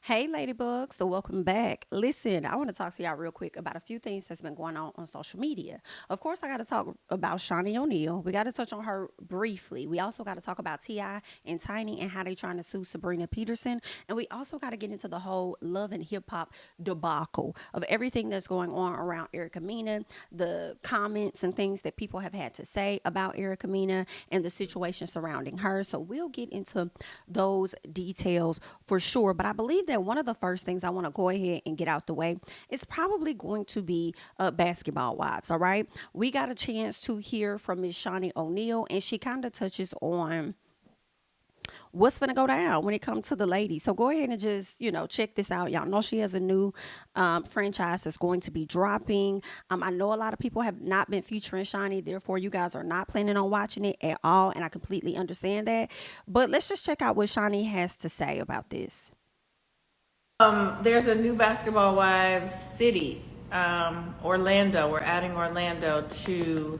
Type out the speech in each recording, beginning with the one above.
Hey, Ladybugs, so welcome back. Listen, I want to talk to y'all real quick about a few things that's been going on social media. Of course, I got to talk about Shawnee O'Neal. We got to touch on her briefly. We also got to talk about T.I. and Tiny and how they trying to sue Sabrina Peterson. And we also got to get into the whole love and hip hop debacle of everything that's going on around Erika Mena, the comments and things that people have had to say about Erika Mena and the situation surrounding her. So we'll get into those details for sure. But I believe that one of the first things I want to go ahead and get out the way is probably going to be basketball wives. All right. We got a chance to hear from Miss Shawnee O'Neal, and she kind of touches on what's going to go down when it comes to the ladies. So go ahead and just, check this out. Y'all know she has a new franchise that's going to be dropping. I know a lot of people have not been featuring Shawnee, therefore you guys are not planning on watching it at all, and I completely understand that. But let's just check out what Shawnee has to say about this. There's a new Basketball Wives city, Orlando. We're adding Orlando to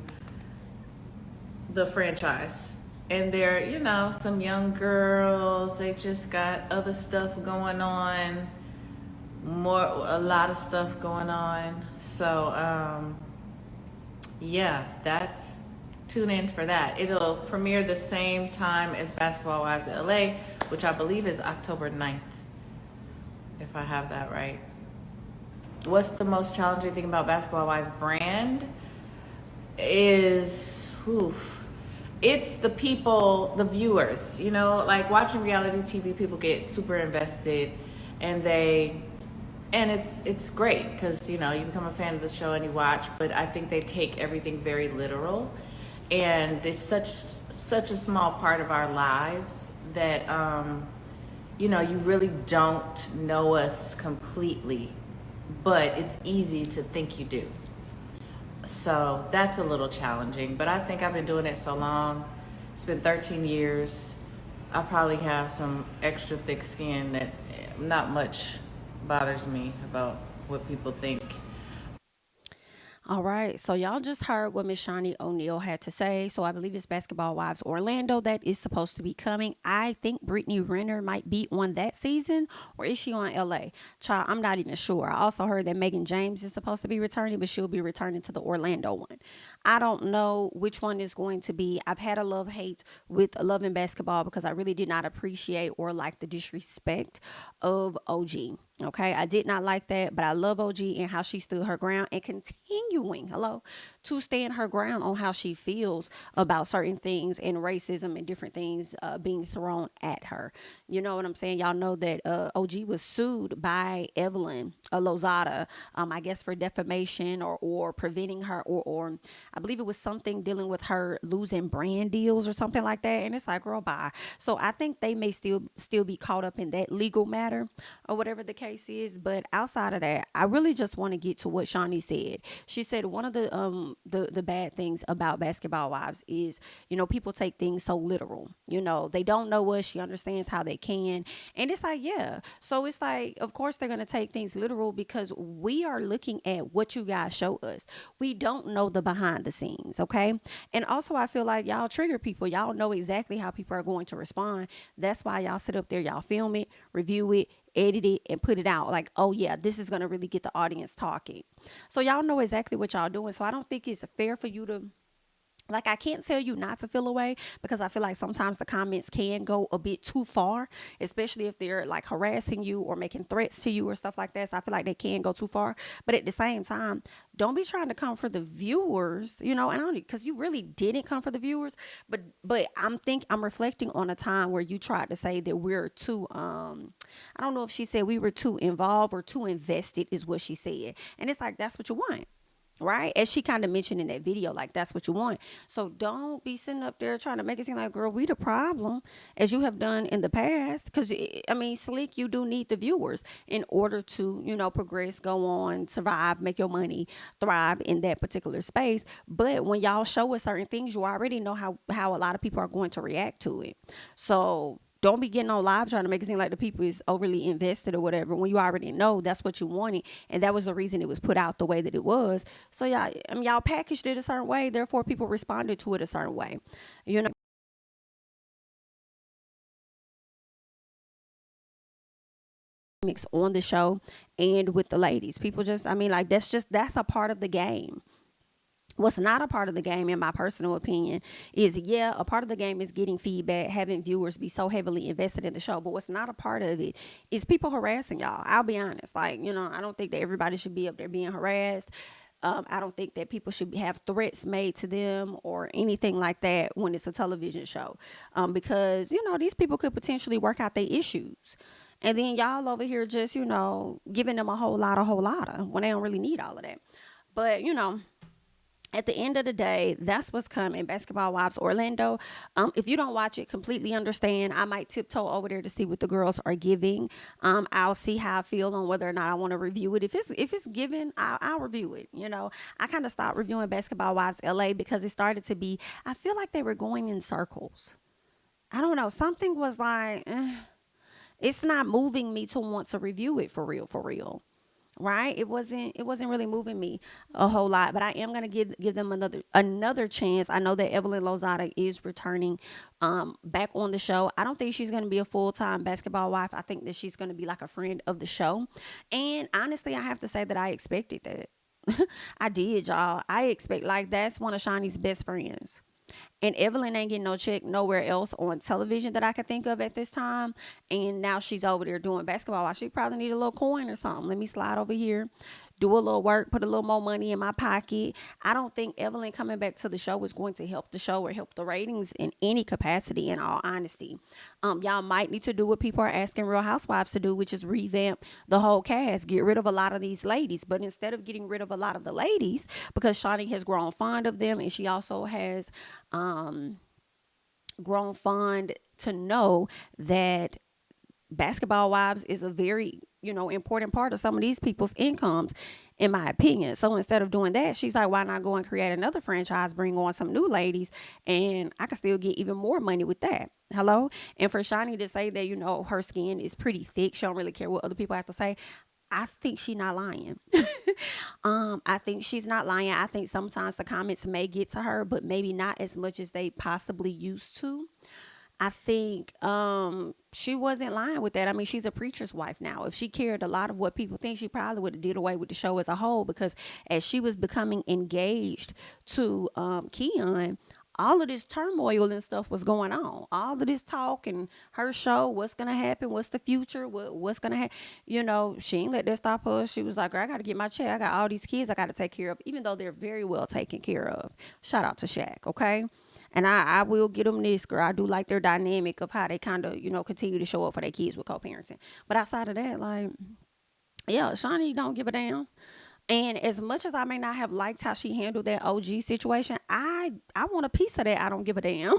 the franchise. And they're, some young girls. They just got other stuff going on, a lot of stuff going on. So, yeah, tune in for that. It'll premiere the same time as Basketball Wives LA, which I believe is October 9th, if I have that right. What's the most challenging thing about Basketball Wives brand is, it's the people, the viewers, like watching reality TV, people get super invested and it's great because, you become a fan of the show and you watch, but I think they take everything very literal, and it's such a small part of our lives that, you really don't know us completely, but it's easy to think you do. So that's a little challenging, but I think I've been doing it so long. It's been 13 years. I probably have some extra thick skin that not much bothers me about what people think. All right, so y'all just heard what Miss Shawnee O'Neal had to say. So I believe it's Basketball Wives Orlando that is supposed to be coming. I think Brittany Renner might be on that season, or is she on LA? Child, I'm not even sure. I also heard that Megan James is supposed to be returning, but she'll be returning to the Orlando one. I don't know which one is going to be. I've had a love hate with Love and Basketball because I really did not appreciate or like the disrespect of OG. Okay, I did not like that, but I love OG and how she stood her ground and continuing, to stand her ground on how she feels about certain things and racism and different things being thrown at her. You know what I'm saying? Y'all know that OG was sued by Evelyn Lozada, I guess for defamation or preventing her, or I believe it was something dealing with her losing brand deals or something like that. And it's like, girl, bye. So I think they may still be caught up in that legal matter or whatever the case is. But outside of that, I really just want to get to what Shawnee said. She said one of the bad things about Basketball Wives is, people take things so literal. They don't know us. She understands how they can. And it's like, yeah. So it's like, of course they're gonna take things literal because we are looking at what you guys show us. We don't know the behind the scenes, okay? And also I feel like y'all trigger people. Y'all know exactly how people are going to respond. That's why y'all sit up there, y'all film it, review it, edit it, and put it out like, oh yeah, this is gonna really get the audience talking. So y'all know exactly what y'all doing. So I don't think it's fair for you to, like, I can't tell you not to feel away because I feel like sometimes the comments can go a bit too far, especially if they're like harassing you or making threats to you or stuff like that. So I feel like they can go too far. But at the same time, don't be trying to come for the viewers, and I don't, because you really didn't come for the viewers. But I'm reflecting on a time where you tried to say that we're too I don't know if she said we were too involved or too invested is what she said. And it's like that's what you want, right? As she kind of mentioned in that video, like that's what you want. So don't be sitting up there trying to make it seem like, girl, we the problem, as you have done in the past. Because I mean, slick, you do need the viewers in order to, progress, go on, survive, make your money, thrive in that particular space. But when y'all show us certain things, you already know how a lot of people are going to react to it. So don't be getting on live trying to make it seem like the people is overly invested or whatever when you already know that's what you wanted, and that was the reason it was put out the way that it was. So y'all, I mean, y'all packaged it a certain way, therefore people responded to it a certain way. You know. on the show and with the ladies. People just, I mean, like, that's a part of the game. What's not a part of the game, in my personal opinion, is, yeah, a part of the game is getting feedback, having viewers be so heavily invested in the show. But what's not a part of it is people harassing y'all. I'll be honest. Like, I don't think that everybody should be up there being harassed. I don't think that people should have threats made to them or anything like that when it's a television show. Because, these people could potentially work out their issues. And then y'all over here just, giving them a whole lot of when they don't really need all of that. But, at the end of the day, that's what's coming. Basketball Wives Orlando. If you don't watch it, completely understand. I might tiptoe over there to see what the girls are giving. I'll see how I feel on whether or not I want to review it. If it's given, I'll review it. I kind of stopped reviewing Basketball Wives LA because it started to be, I feel like they were going in circles. I don't know. Something was like, it's not moving me to want to review it for real. Right, it wasn't really moving me a whole lot, but I am gonna give them another chance. I know that Evelyn Lozada is returning back on the show. I don't think she's gonna be a full-time basketball wife. I think that she's gonna be like a friend of the show, and honestly I have to say that I expected that. I did, y'all. I expect, like, that's one of Shawnee's best friends. And Evelyn ain't getting no check nowhere else on television that I could think of at this time. And now she's over there doing basketball. She probably need a little coin or something. Let me slide over here, do a little work, put a little more money in my pocket. I don't think Evelyn coming back to the show is going to help the show or help the ratings in any capacity, in all honesty. Y'all might need to do what people are asking Real Housewives to do, which is revamp the whole cast, get rid of a lot of these ladies. But instead of getting rid of a lot of the ladies, because Shawnee has grown fond of them, and she also has grown fond to know that Basketball Wives is a very, important part of some of these people's incomes, in my opinion. So instead of doing that, she's like, why not go and create another franchise, bring on some new ladies, and I can still get even more money with that. Hello? And for Shawnee to say that, her skin is pretty thick, she don't really care what other people have to say, I think she's not lying. I think she's not lying. I think sometimes the comments may get to her, but maybe not as much as they possibly used to. I think she wasn't lying with that. I mean, she's a preacher's wife now. If she cared a lot of what people think, she probably would have did away with the show as a whole, because as she was becoming engaged to Keon, all of this turmoil and stuff was going on. All of this talk and her show, what's going to happen, what's the future, what's going to happen. She ain't let that stop her. She was like, girl, I got to get my check. I got all these kids I got to take care of, even though they're very well taken care of. Shout out to Shaq, okay? And I will get them this, girl. I do like their dynamic of how they kind of, continue to show up for their kids with co-parenting. But outside of that, like, yeah, Shawnee don't give a damn. And as much as I may not have liked how she handled that OG situation, I want a piece of that. I don't give a damn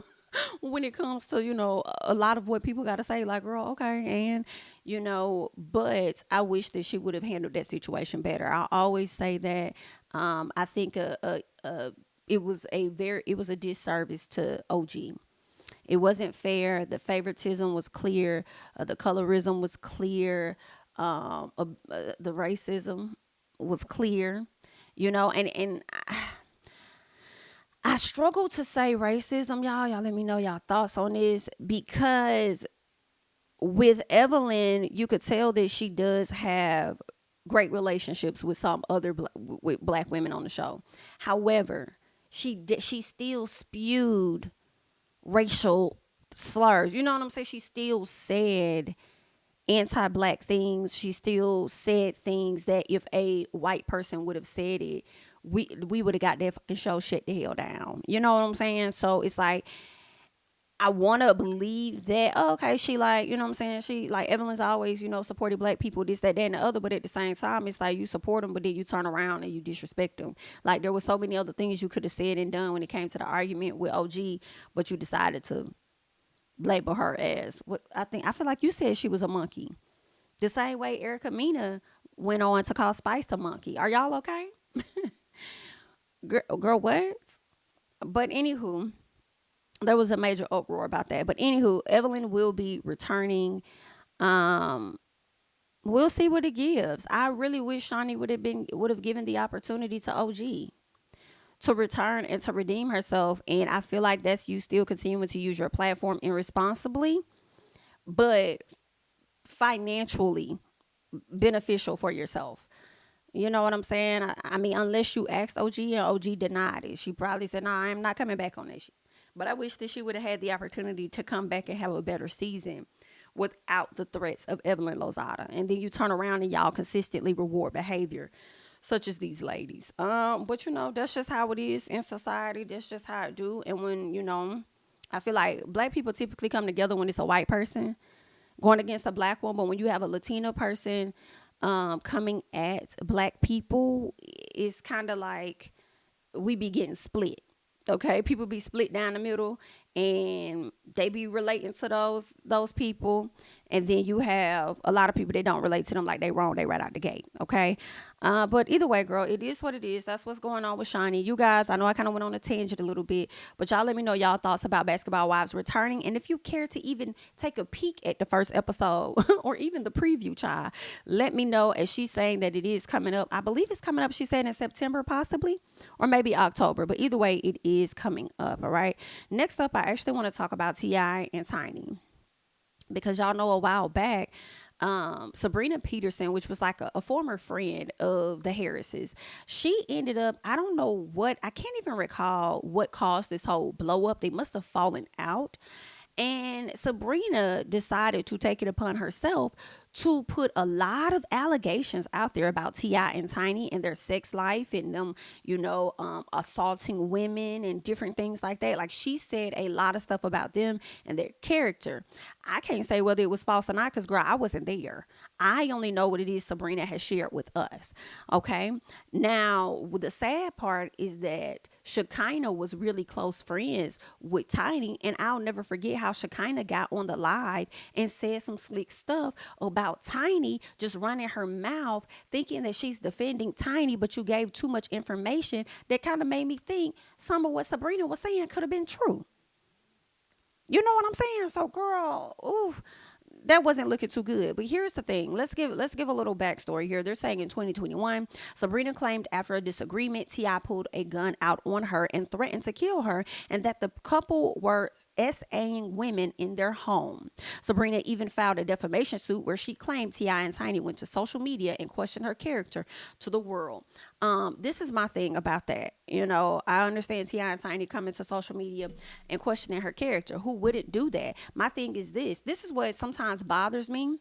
when it comes to, a lot of what people got to say, like, girl, okay. And, but I wish that she would have handled that situation better. I always say that. I think it was a disservice to OG. It wasn't fair. The favoritism was clear. The colorism was clear. The racism was clear, and I struggle to say racism, y'all. Y'all let me know y'all thoughts on this, because with Evelyn, you could tell that she does have great relationships with some other with black women on the show. However, she still spewed racial slurs. You know what I'm saying? She still said anti-black things. She still said things that if a white person would have said it, we would have got that fucking show shut the hell down. You know what I'm saying? So it's like, I want to believe that, oh, okay, she like, you know what I'm saying? She like, Evelyn's always, supported black people, this, that, and the other. But at the same time, it's like, you support them, but then you turn around and you disrespect them. Like, there was so many other things you could have said and done when it came to the argument with OG, but you decided to label her as what I feel like you said she was a monkey. The same way Erika Mena went on to call Spice a monkey. Are y'all okay? Girl, what? But anywho, there was a major uproar about that. But anywho, Evelyn will be returning. We'll see what it gives. I really wish Shawnee would have given the opportunity to OG to return and to redeem herself. And I feel like that's you still continuing to use your platform irresponsibly, but financially, beneficial for yourself. You know what I'm saying? I mean, unless you asked OG and OG denied it. She probably said, "No, I'm not coming back on that shit." But I wish that she would have had the opportunity to come back and have a better season without the threats of Evelyn Lozada. And then you turn around and y'all consistently reward behavior such as these ladies. But that's just how it is in society. That's just how it do. And when, I feel like black people typically come together when it's a white person going against a black one. But when you have a Latino person coming at black people, it's kind of like we be getting split. Okay, people be split down the middle, and they be relating to those people, and then you have a lot of people that don't relate to them, like they wrong, they right out the gate. Okay, but either way, girl, it is what it is. That's what's going on with Shani. You guys, I know I kind of went on a tangent a little bit, but y'all let me know y'all thoughts about Basketball Wives returning, and if you care to even take a peek at the first episode or even the preview, child, let me know. As she's saying that it is coming up, I believe it's coming up. She said in September, possibly, or maybe October, but either way, it is coming up. All right. Next up, I actually want to talk about T.I. and Tiny, because y'all know a while back, Sabrina Peterson, which was like a former friend of the Harrises, she ended up, I don't know what, I can't even recall what caused this whole blow up. They must have fallen out. And Sabrina decided to take it upon herself to put a lot of allegations out there about T.I. and Tiny and their sex life and them, assaulting women and different things like that. Like, she said a lot of stuff about them and their character. I can't say whether it was false or not because, girl, I wasn't there. I only know what it is Sabrina has shared with us. Okay. Now, the sad part is that Shekinah was really close friends with Tiny, and I'll never forget how Shekinah got on the live and said some slick stuff about Tiny just running her mouth, thinking that she's defending Tiny, but you gave too much information that kind of made me think some of what Sabrina was saying could have been true. You know what I'm saying? So, girl, ooh, that wasn't looking too good. But here's the thing. Let's give a little backstory here. They're saying in 2021, Sabrina claimed after a disagreement, T.I. pulled a gun out on her and threatened to kill her, and that the couple were SAing women in their home. Sabrina even filed a defamation suit where she claimed T.I. and Tiny went to social media and questioned her character to the world. This is my thing about that. I understand T.I. and Tiny coming to social media and questioning her character. Who wouldn't do that? My thing is this. This is what sometimes bothers me.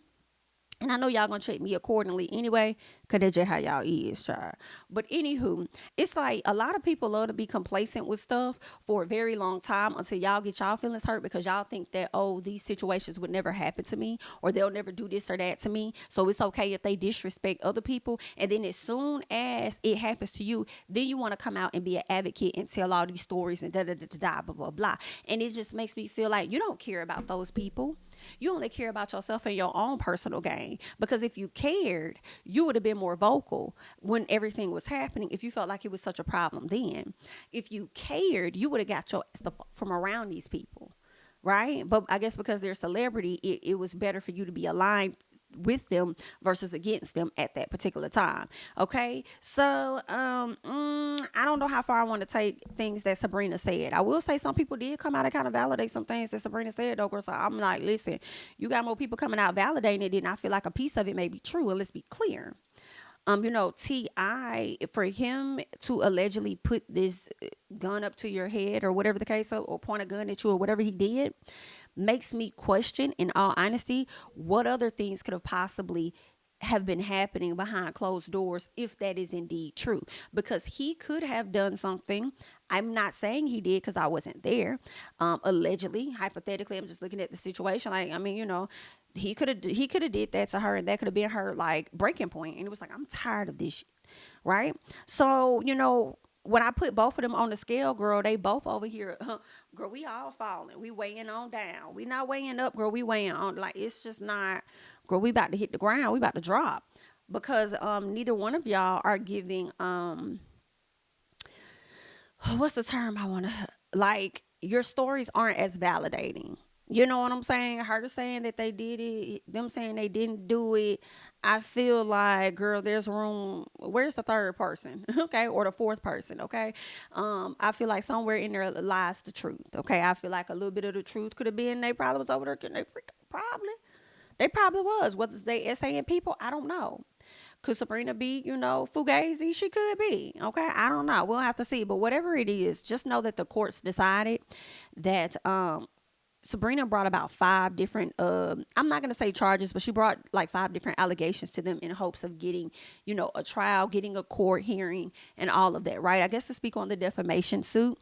And I know y'all gonna treat me accordingly anyway, because that's just how y'all is, child. But anywho, it's like a lot of people love to be complacent with stuff for a very long time until y'all get y'all feelings hurt because y'all think that, oh, these situations would never happen to me, or they'll never do this or that to me. So it's okay if they disrespect other people. And then as soon as it happens to you, then you want to come out and be an advocate and tell all these stories and da da da da blah blah blah. And it just makes me feel like you don't care about those people. You only care about yourself and your own personal gain. Because if you cared, you would have been more vocal when everything was happening. If you felt like it was such a problem then, if you cared, you would have got your stuff from around these people, right? But I guess because they're a celebrity, it was better for you to be aligned with them versus against them at that particular time. Okay, so I don't know how far I want to take things that Sabrina said. I will say some people did come out and kind of validate some things that Sabrina said, though. So I'm like, listen, you got more people coming out validating it, and I feel like a piece of it may be true. And let's be clear. T.I., for him to allegedly put this gun up to your head or whatever the case, or point a gun at you or whatever he did, makes me question, in all honesty, what other things could have possibly have been happening behind closed doors if that is indeed true. Because he could have done something. I'm not saying he did because I wasn't there. Allegedly, hypothetically, I'm just looking at the situation. Like, I mean, he could have did that to her, and that could have been her like breaking point. And it was like, I'm tired of this shit, right? So, when I put both of them on the scale, girl, they both over here, girl, we all falling. We weighing on down. We not weighing up, girl. We weighing on. Like, it's just not, girl, we about to hit the ground. We about to drop. Because neither one of y'all are giving, what's the term I want to, like, your stories aren't as validating. You know what I'm saying? Her saying that they did it, them saying they didn't do it. I feel like, girl, there's room. Where's the third person? Okay. Or the fourth person. Okay. I feel like somewhere in there lies the truth. Okay. I feel like a little bit of the truth could have been they probably was over there getting they freak probably. They probably was. Was they essaying people? I don't know. Could Sabrina be, fugazi? She could be. Okay. I don't know. We'll have to see. But whatever it is, just know that the courts decided that Sabrina brought about 5 different, I'm not going to say charges, but she brought like 5 different allegations to them in hopes of getting, a trial, getting a court hearing, and all of that, right? I guess to speak on the defamation suit,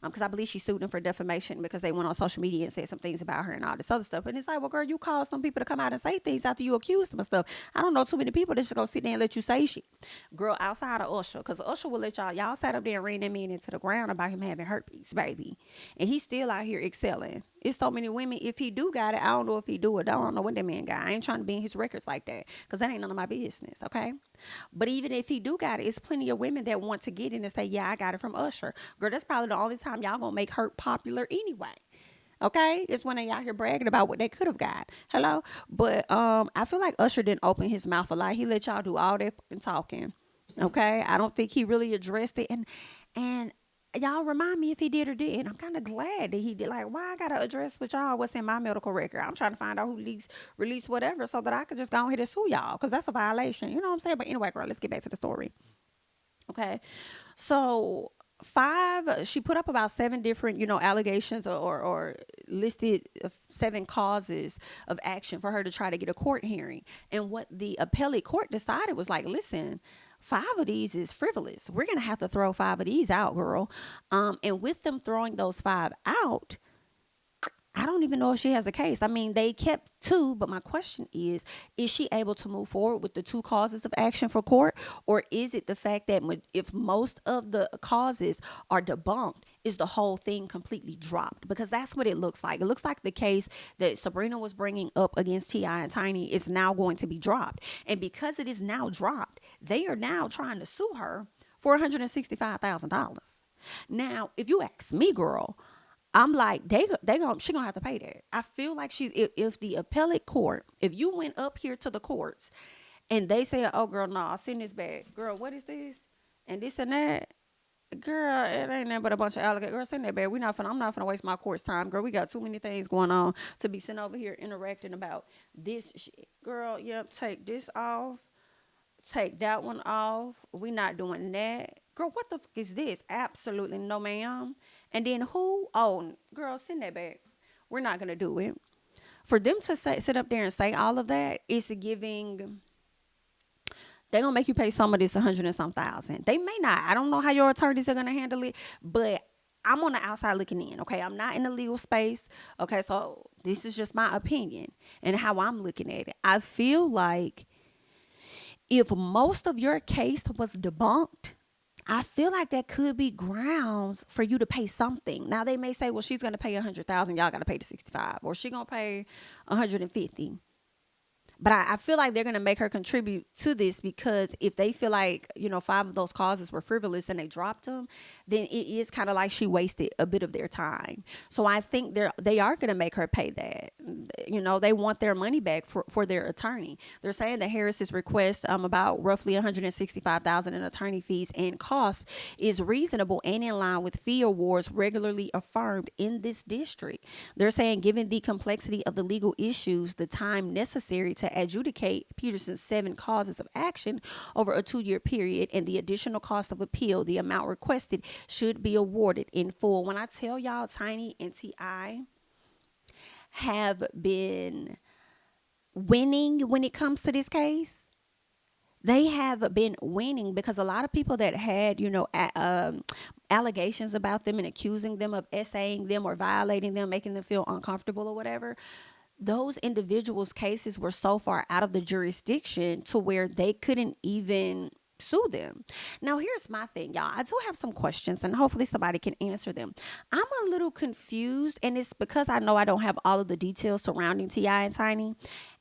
because I believe she sued them for defamation because they went on social media and said some things about her and all this other stuff. And it's like, well, girl, you caused some people to come out and say things after you accused them of stuff. I don't know too many people that's just going to sit there and let you say shit. Girl, outside of Usher, because Usher will let y'all sat up there and ran that man into the ground about him having herpes, baby. And he's still out here excelling. It's so many women. If he do got it, I don't know if he do it. I don't know what that man got. I ain't trying to be in his records like that because that ain't none of my business, okay? But even if he do got it, it's plenty of women that want to get it and say, yeah, I got it from Usher. Girl, that's probably the only time y'all gonna make her popular anyway. Okay, it's when they out here bragging about what they could have got. Hello, but I feel like Usher didn't open his mouth a lot. He let y'all do all that fucking talking. Okay, I don't think he really addressed it, and y'all remind me if he did or didn't. I'm kind of glad that he did. Like, why I gotta address with y'all what's in my medical record? I'm trying to find out who released whatever so that I could just go ahead and sue y'all because that's a violation. You know what I'm saying? But anyway, girl, let's get back to the story. Okay, so she put up about 7 different allegations or listed 7 causes of action for her to try to get a court hearing. And what the appellate court decided was like, listen, 5 of these is frivolous. We're gonna have to throw 5 of these out, girl. And with them throwing those 5 out, I don't even know if she has a case. I mean, they kept 2, but my question is she able to move forward with the 2 causes of action for court? Or is it the fact that if most of the causes are debunked, is the whole thing completely dropped? Because that's what it looks like. It looks like the case that Sabrina was bringing up against T.I. and Tiny is now going to be dropped. And because it is now dropped, they are now trying to sue her for $165,000. Now, if you ask me, girl, I'm like, she gonna have to pay that. I feel like if the appellate court, if you went up here to the courts and they say, oh girl, no, I'll send this back. Girl, what is this? And this and that. Girl, it ain't nothing but a bunch of alligators. Girl, send that back. I'm not finna waste my court's time. Girl, we got too many things going on to be sitting over here interacting about this shit. Girl, yep, take this off. Take that one off. We not doing that. Girl, what the fuck is this? Absolutely no, ma'am. And then who? Oh, girl, send that back. We're not going to do it. For them to sit up there and say all of that is giving, they're going to make you pay some of this 100 and some thousand. They may not. I don't know how your attorneys are going to handle it, but I'm on the outside looking in, okay? I'm not in the legal space, okay? So this is just my opinion and how I'm looking at it. I feel like if most of your case was debunked, I feel like that could be grounds for you to pay something. Now they may say, well, she's gonna pay 100,000, y'all gotta pay the 65, or she gonna pay 150. But I feel like they're going to make her contribute to this because if they feel like, 5 of those causes were frivolous and they dropped them, then it is kind of like she wasted a bit of their time. So I think they are going to make her pay that. They want their money back for their attorney. They're saying that Harris's request about roughly $165,000 in attorney fees and costs is reasonable and in line with fee awards regularly affirmed in this district. They're saying given the complexity of the legal issues, the time necessary to adjudicate Peterson's 7 causes of action over a 2-year period and the additional cost of appeal, the amount requested should be awarded in full. When I tell y'all, Tiny and T.I. have been winning when it comes to this case. They have been winning because a lot of people that had, allegations about them and accusing them of essaying them or violating them, making them feel uncomfortable or whatever, those individuals' cases were so far out of the jurisdiction to where they couldn't even sue them. Now, here's my thing, y'all. I do have some questions and hopefully somebody can answer them. I'm a little confused, and it's because I know I don't have all of the details surrounding T.I. and Tiny.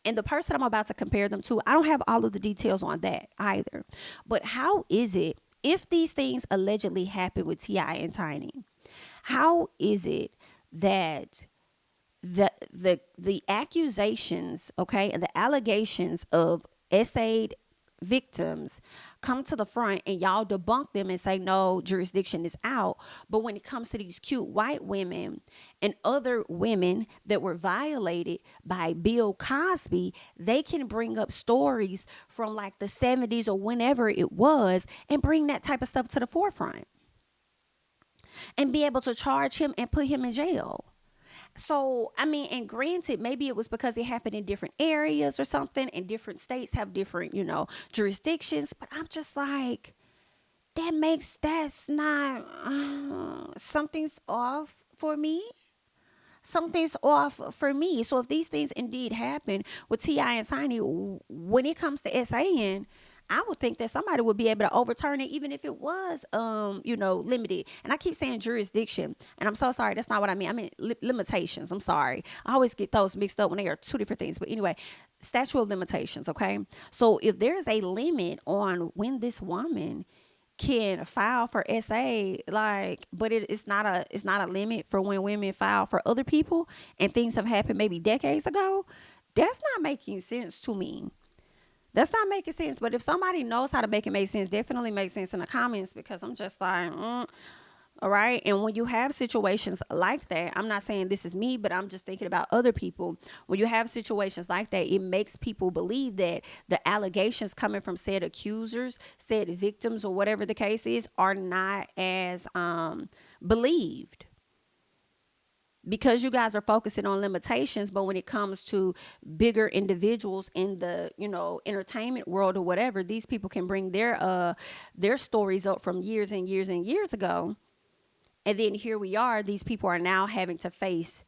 And the person I'm about to compare them to, I don't have all of the details on that either. But how is it, if these things allegedly happened with T.I. and Tiny, how is it that the accusations, okay, and the allegations of essayed victims come to the front and y'all debunk them and say no, jurisdiction is out. But when it comes to these cute white women and other women that were violated by Bill Cosby, they can bring up stories from like the 70s or whenever it was and bring that type of stuff to the forefront and be able to charge him and put him in jail. So, I mean, and granted, maybe it was because it happened in different areas or something, and different states have different, jurisdictions. But I'm just like, that's not, something's off for me. Something's off for me. So if these things indeed happen with T.I. and Tiny, when it comes to SAing, I would think that somebody would be able to overturn it, even if it was, limited. And I keep saying jurisdiction, and I'm so sorry. That's not what I mean. I mean limitations. I'm sorry. I always get those mixed up when they are two different things. But anyway, statute of limitations. Okay. So if there's a limit on when this woman can file for SA, but it's not a limit for when women file for other people, and things have happened maybe decades ago. That's not making sense to me. That's not making sense. But if somebody knows how to make it make sense, definitely make sense in the comments, because I'm just like, all right. And when you have situations like that, I'm not saying this is me, but I'm just thinking about other people. When you have situations like that, it makes people believe that the allegations coming from said accusers, said victims, or whatever the case is, are not as believed, because you guys are focusing on limitations. But when it comes to bigger individuals in the entertainment world or whatever, these people can bring their stories up from years and years and years ago, and then here we are, these people are now having to face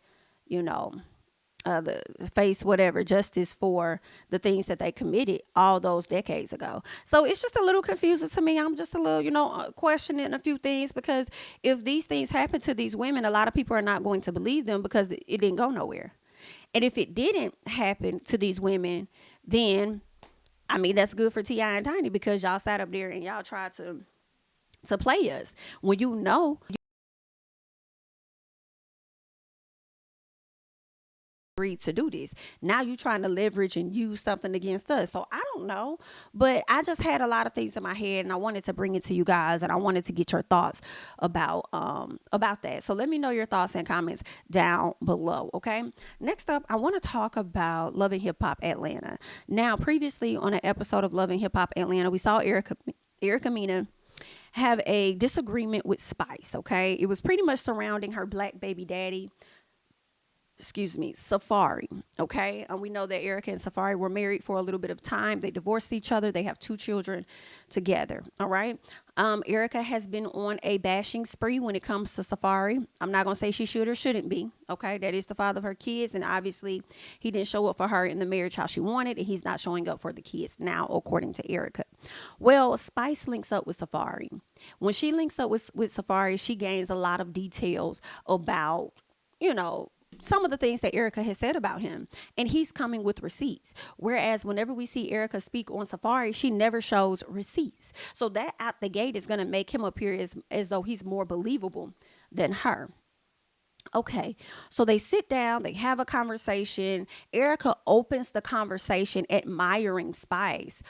face whatever justice for the things that they committed all those decades ago. So it's just a little confusing to me. I'm just a little questioning a few things, because if these things happen to these women, a lot of people are not going to believe them because it didn't go nowhere. And if it didn't happen to these women, then I mean, that's good for T.I. and Tiny, because y'all sat up there and y'all tried to play us when agreed to do this. Now you trying to leverage and use something against us. So I don't know, but I just had a lot of things in my head, and I wanted to bring it to you guys, and I wanted to get your thoughts about that. So let me know your thoughts and comments down below. Okay. Next up, I want to talk about Love and Hip Hop Atlanta. Now, previously on an episode of Love and Hip Hop Atlanta, we saw Erika Mena have a disagreement with Spice. Okay. It was pretty much surrounding her black baby daddy, Safari. Okay. And we know that Erika and Safari were married for a little bit of time. They divorced each other. They have 2 children together. All right. Erika has been on a bashing spree when it comes to Safari. I'm not going to say she should or shouldn't be. Okay. That is the father of her kids. And obviously he didn't show up for her in the marriage how she wanted. And he's not showing up for the kids now, according to Erika. Well, Spice links up with Safari. When she links up with Safari, she gains a lot of details about, some of the things that Erika has said about him, and he's coming with receipts. Whereas whenever we see Erika speak on Safari, she never shows receipts. So that out the gate is going to make him appear as though he's more believable than her. Okay, so they sit down, they have a conversation. Erika opens the conversation admiring Spice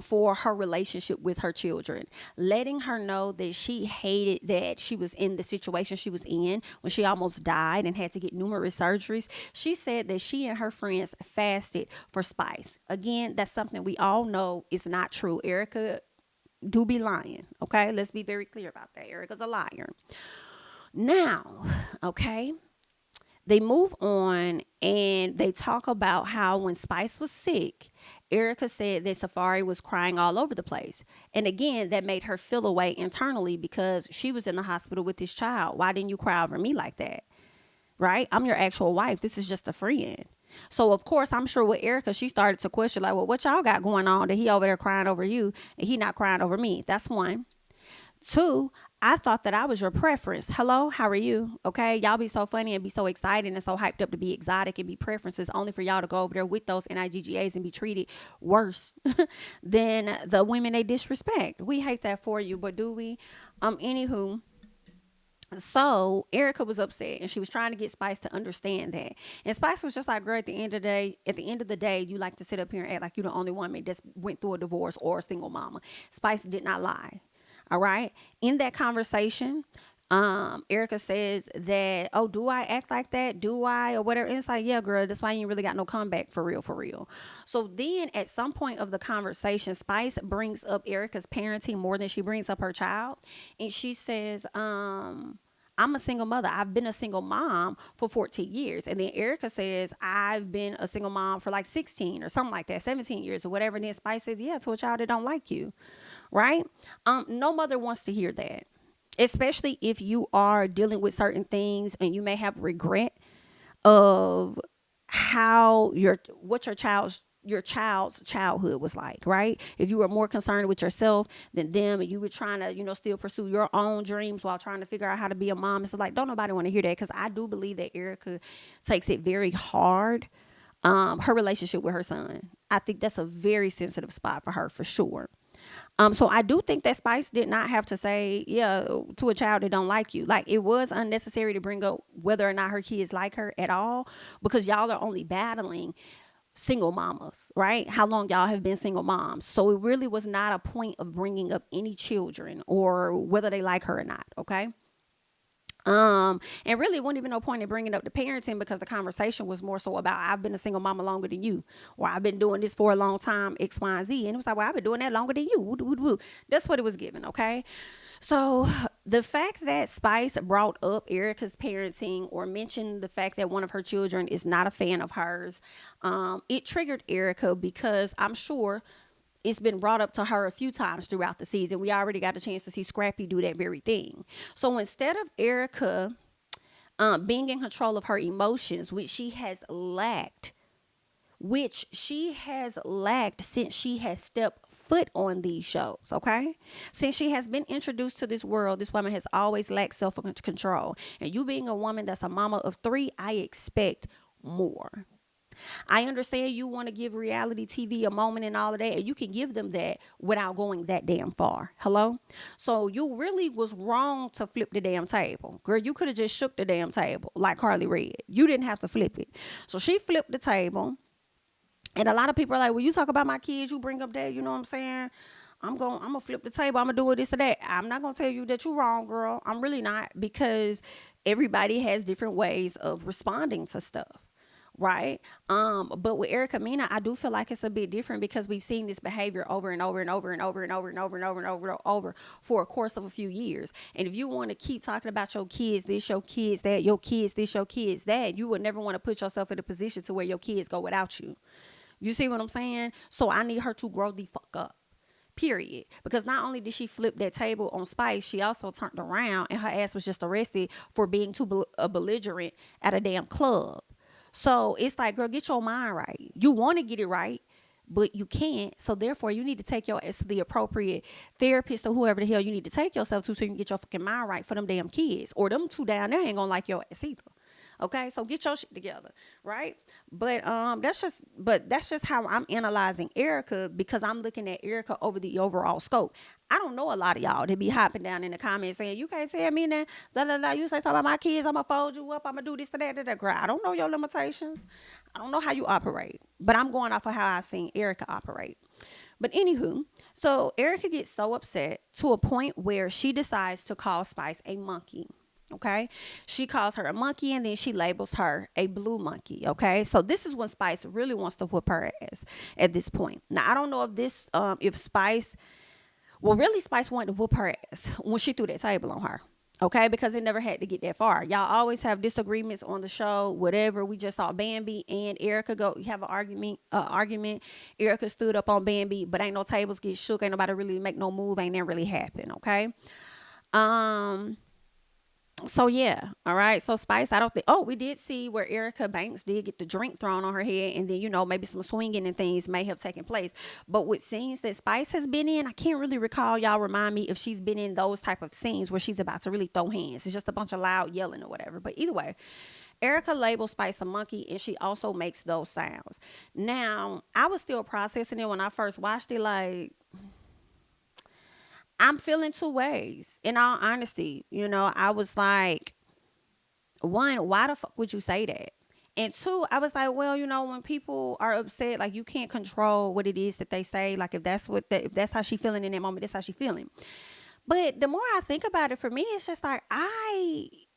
for her relationship with her children, letting her know that she hated that she was in the situation she was in when she almost died and had to get numerous surgeries. She said that she and her friends fasted for Spice. Again, that's something we all know is not true. Erika do be lying. Okay, let's be very clear about that. Erika's a liar. Now, okay, they move on and they talk about how when Spice was sick, Erika said that Safari was crying all over the place. And again, that made her feel away internally, because she was in the hospital with this child. Why didn't you cry over me like that? Right? I'm your actual wife. This is just a friend. So, of course, I'm sure with Erika, she started to question, like, well, what y'all got going on that he over there crying over you and he not crying over me? That's one. 2, I thought that I was your preference. Hello, how are you? Okay, y'all be so funny and be so excited and so hyped up to be exotic and be preferences, only for y'all to go over there with those NIGGAs and be treated worse than the women they disrespect. We hate that for you, but do we? Anywho, So Erika was upset and she was trying to get Spice to understand that. And Spice was just like, girl, at the end of the day, you like to sit up here and act like you're the only woman that's went through a divorce or a single mama. Spice did not lie. All right. In that conversation, Erika says that, oh, do I act like that? Do I? Or whatever. And it's like, yeah, girl, that's why you ain't really got no comeback for real, for real. So then at some point of the conversation, Spice brings up Erika's parenting more than she brings up her child. And she says, I'm a single mother. I've been a single mom for 14 years. And then Erika says, I've been a single mom for like 16 or something like that, 17 years or whatever. And then Spice says, yeah, to a child that don't like you. Right? No mother wants to hear that, especially if you are dealing with certain things and you may have regret of how your child's childhood was like, right? If you were more concerned with yourself than them and you were trying to, still pursue your own dreams while trying to figure out how to be a mom. It's like, don't nobody want to hear that, because I do believe that Erika takes it very hard. Her relationship with her son. I think that's a very sensitive spot for her, for sure. So I do think that Spice did not have to say, yeah, to a child that don't like you. Like, it was unnecessary to bring up whether or not her kids like her at all, because y'all are only battling single mamas, right? How long y'all have been single moms. So it really was not a point of bringing up any children or whether they like her or not, okay? And really, wasn't even no point in bringing up the parenting, because the conversation was more so about, I've been a single mama longer than you, or I've been doing this for a long time, X, Y, and Z. And it was like, well, I've been doing that longer than you. Woo, woo, woo. That's what it was given, okay? So the fact that Spice brought up Erika's parenting or mentioned the fact that one of her children is not a fan of hers, it triggered Erika, because I'm sure it's been brought up to her a few times throughout the season. We already got a chance to see Scrappy do that very thing. So instead of Erika being in control of her emotions, which she has lacked since she has stepped foot on these shows, okay? Since she has been introduced to this world, this woman has always lacked self control. And you being a woman that's a mama of three, I expect more. I understand you want to give reality TV a moment and all of that, and you can give them that without going that damn far. Hello? So you really was wrong to flip the damn table. Girl, you could have just shook the damn table like Carly read. You didn't have to flip it. So she flipped the table. And a lot of people are like, well, you talk about my kids, you bring up that, you know what I'm saying? I'm gonna flip the table. I'm gonna do it this or that. I'm not gonna tell you that you're wrong, girl. I'm really not, because everybody has different ways of responding to stuff, right? But with Erika Mena, I do feel like it's a bit different, because we've seen this behavior over and over and over and over and over and over and over and over and over for a course of a few years. And if you want to keep talking about your kids this, your kids that, your kids this, your kids that, you would never want to put yourself in a position to where your kids go without you. You see what I'm saying? So I need her to grow the fuck up. Period. Because not only did she flip that table on Spice, she also turned around and her ass was just arrested for being too belligerent at a damn club. So it's like, girl, get your mind right. You want to get it right, but you can't. So therefore, you need to take your ass to the appropriate therapist or whoever the hell you need to take yourself to, so you can get your fucking mind right for them damn kids. Or them two down there ain't gonna like your ass either. Okay, so get your shit together, right? But that's just how I'm analyzing Erika, because I'm looking at Erika over the overall scope. I don't know a lot of y'all that be hopping down in the comments saying, you can't tell me that, you say something about my kids, I'm gonna fold you up, I'm gonna do this to that. Girl, I don't know your limitations. I don't know how you operate, but I'm going off of how I've seen Erika operate. But anywho, so Erika gets so upset to a point where she decides to call Spice a monkey. Okay, she calls her a monkey, and then she labels her a blue monkey. Okay, so this is when Spice really wants to whoop her ass at this point. Now I don't know if Spice, well, really Spice wanted to whoop her ass when she threw that table on her. Okay, because it never had to get that far. Y'all always have disagreements on the show, whatever. We just saw Bambi and Erika go have an argument. Erika stood up on Bambi, but ain't no tables get shook, ain't nobody really make no move, ain't that really happen. Okay, so yeah, all right. So Spice, I don't think. Oh, we did see where Erika Banks did get the drink thrown on her head, and then maybe some swinging and things may have taken place. But with scenes that Spice has been in, I can't really recall. Y'all remind me if she's been in those type of scenes where she's about to really throw hands. It's just a bunch of loud yelling or whatever. But either way, Erika labels Spice a monkey, and she also makes those sounds. Now, I was still processing it when I first watched it. Like, I'm feeling two ways. In all honesty, I was like, one, why the fuck would you say that? And two, I was like, well, when people are upset, like, you can't control what it is that they say. Like, if that's how she feeling in that moment, that's how she feeling. But the more I think about it, for me, it's just like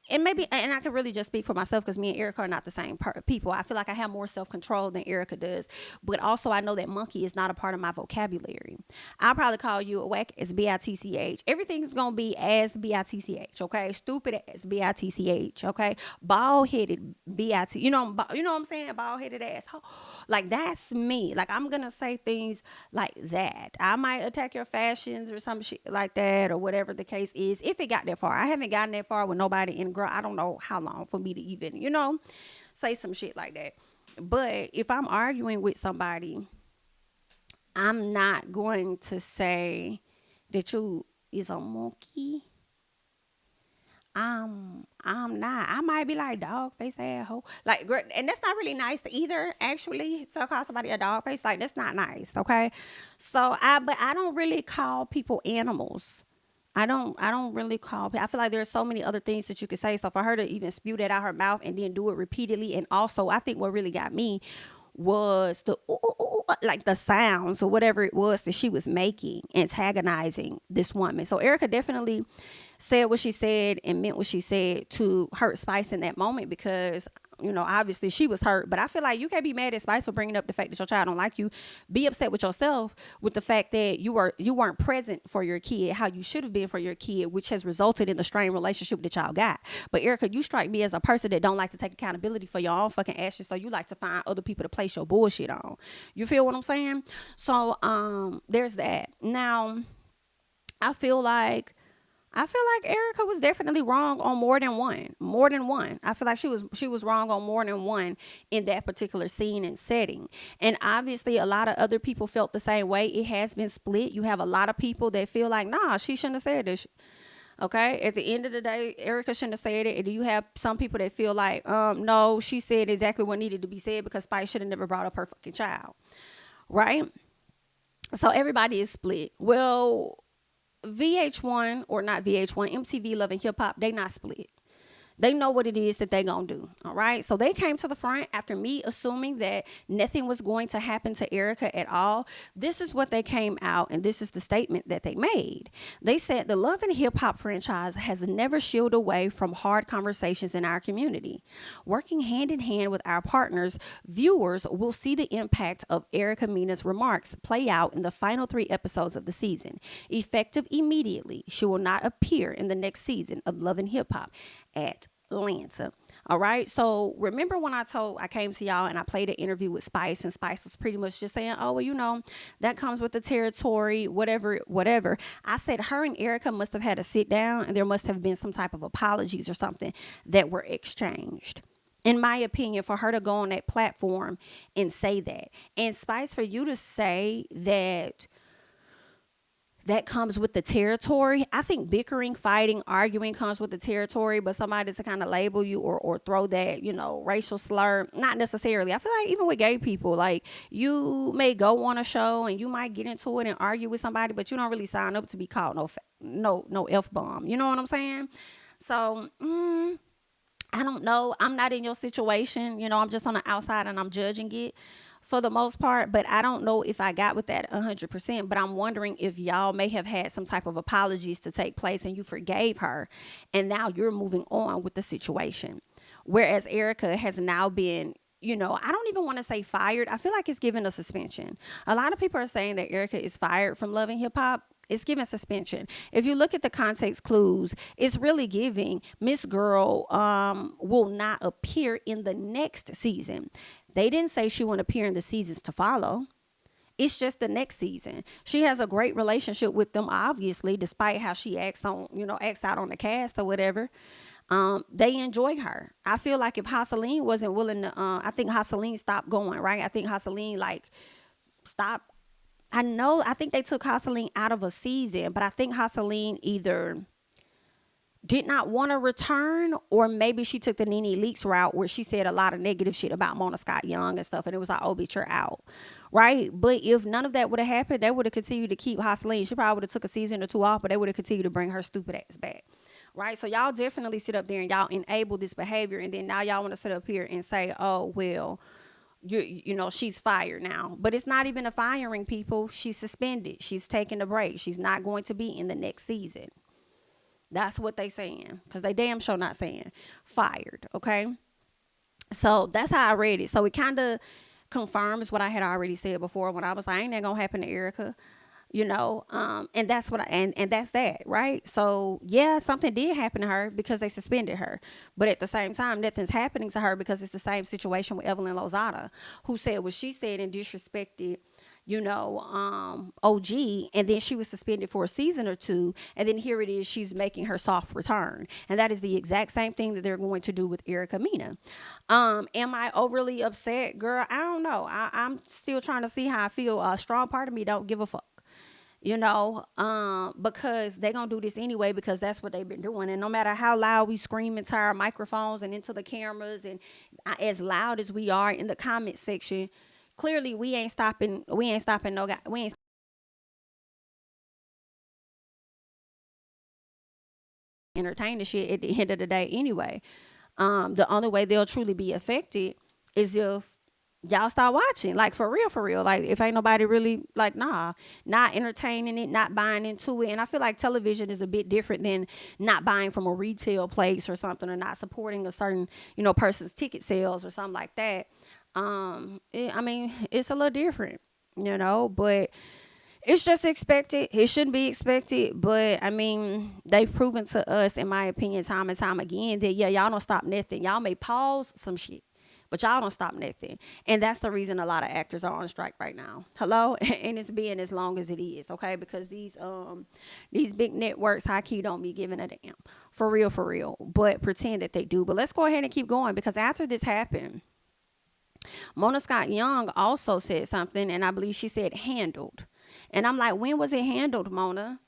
and I can really just speak for myself because me and Erika are not the same people. I feel like I have more self-control than Erika does. But also I know that monkey is not a part of my vocabulary. I'll probably call you a whack as B-I-T-C-H. Everything's going to be as B-I-T-C-H, okay? Stupid as B-I-T-C-H, okay? Bald-headed B-I-T, you know what I'm saying? Bald-headed ass. Like, that's me. Like, I'm going to say things like that. I might attack your fashions or some shit like that or whatever the case is. If it got that far. I haven't gotten that far with nobody in girl. I don't know how long for me to even, say some shit like that. But if I'm arguing with somebody, I'm not going to say that you is a monkey. I'm not. I might be like, dog face asshole. Like, and that's not really nice either, actually, to call somebody a dog face. Like, that's not nice, okay? But I don't really call people animals. I don't really call. I feel like there's so many other things that you could say. So for her to even spew that out her mouth and then do it repeatedly, and also I think what really got me was the like the sounds or whatever it was that she was making, antagonizing this woman. So Erika definitely said what she said and meant what she said to hurt Spice in that moment, because obviously she was hurt. But I feel like you can't be mad at Spice for bringing up the fact that your child don't like you. Be upset with yourself with the fact that you weren't present for your kid how you should have been for your kid, which has resulted in the strained relationship that y'all got. But Erika, you strike me as a person that don't like to take accountability for your own fucking actions, so you like to find other people to place your bullshit on. You feel what I'm saying? So there's that. Now I feel like Erika was definitely wrong on more than one. More than one. I feel like she was wrong on more than one in that particular scene and setting. And obviously a lot of other people felt the same way. It has been split. You have a lot of people that feel like, nah, she shouldn't have said this. Okay, at the end of the day, Erika shouldn't have said it. And you have some people that feel like, no, she said exactly what needed to be said because Spice should have never brought up her fucking child. Right? So everybody is split. Well, VH1, or not VH1, MTV Love and Hip Hop, they not split. They know what it is that they gonna do. All right. So they came to the front after me assuming that nothing was going to happen to Erika at all. This is what they came out, and this is the statement that they made. They said the Love and Hip Hop franchise has never shielded away from hard conversations in our community. Working hand in hand with our partners, viewers will see the impact of Erika Mena's remarks play out in the final 3 episodes of the season. Effective immediately, she will not appear in the next season of Love and Hip Hop at Atlanta. All right. So remember when I came to y'all and I played an interview with Spice, and Spice was pretty much just saying, oh, well, that comes with the territory, whatever. I said her and Erika must have had a sit down, and there must have been some type of apologies or something that were exchanged. In my opinion, for her to go on that platform and say that. And Spice, for you to say that comes with the territory. I think bickering, fighting, arguing comes with the territory, but somebody to kind of label you or throw that, racial slur, not necessarily. I feel like even with gay people, like, you may go on a show and you might get into it and argue with somebody, but you don't really sign up to be called no F-bomb. You know what I'm saying? So, I don't know. I'm not in your situation. I'm just on the outside and I'm judging it for the most part, but I don't know if I got with that 100%, but I'm wondering if y'all may have had some type of apologies to take place and you forgave her, and now you're moving on with the situation. Whereas Erika has now been, I don't even want to say fired. I feel like it's given a suspension. A lot of people are saying that Erika is fired from Love and Hip Hop. It's giving suspension. If you look at the context clues, it's really giving Miss Girl will not appear in the next season. They didn't say she won't appear in the seasons to follow. It's just the next season. She has a great relationship with them, obviously, despite how she acts out on the cast or whatever. They enjoy her. I feel like if Hassaline wasn't willing to, I think Hassaline stopped going, right? I think Hassaline stopped. I think they took Hassaline out of a season, but I think Hassaline either did not want to return, or maybe she took the Nene Leaks route where she said a lot of negative shit about Mona Scott Young and stuff, and it was like, oh, bitch, you're out, right? But if none of that would have happened, they would have continued to keep Hosseline. She probably would have took a season or two off, but they would have continued to bring her stupid ass back. Right? So y'all definitely sit up there and y'all enable this behavior, and then now y'all want to sit up here and say, oh, well, you know, she's fired now. But it's not even a firing, people. She's suspended. She's taking a break. She's not going to be in the next season. That's what they saying. Because they damn sure not saying fired. Okay? So that's how I read it. So it kind of confirms what I had already said before when I was like, ain't that gonna happen to Erika? You know, and that's what and that's that, right? So yeah, something did happen to her because they suspended her, but at the same time, nothing's happening to her because it's the same situation with Evelyn Lozada, who said what she said and disrespected, you know, OG, and then she was suspended for a season or two, and then here it is, she's making her soft return, and that is the exact same thing that they're going to do with Erika Mena. Am I overly upset, girl? I don't know. I'm still trying to see how I feel. A strong part of me don't give a fuck, you know, because they gonna do this anyway because that's what they've been doing. And no matter how loud we scream into our microphones and into the cameras, and as loud as we are in the comment section, clearly we ain't stopping no guy. We ain't entertain the shit at the end of the day anyway. The only way they'll truly be affected is if y'all start watching, like for real, like if ain't nobody really like not entertaining it, not buying into it. And I feel like television is a bit different than not buying from a retail place or something, or not supporting a certain, you know, person's ticket sales or something like that. I mean, it's a little different, you know, but it's just expected. It shouldn't be expected, but I mean, they've proven to us, in my opinion, time and time again, that yeah, y'all don't stop nothing. Y'all may pause some shit, but y'all don't stop nothing. And that's the reason a lot of actors are on strike right now. Hello? And it's being as long as it is, okay? Because these big networks high key don't be giving a damn. For real, for real. But pretend that they do. But let's go ahead and keep going, because after this happened, Mona Scott Young also said something, and I believe she said handled. And I'm like, when was it handled, Mona?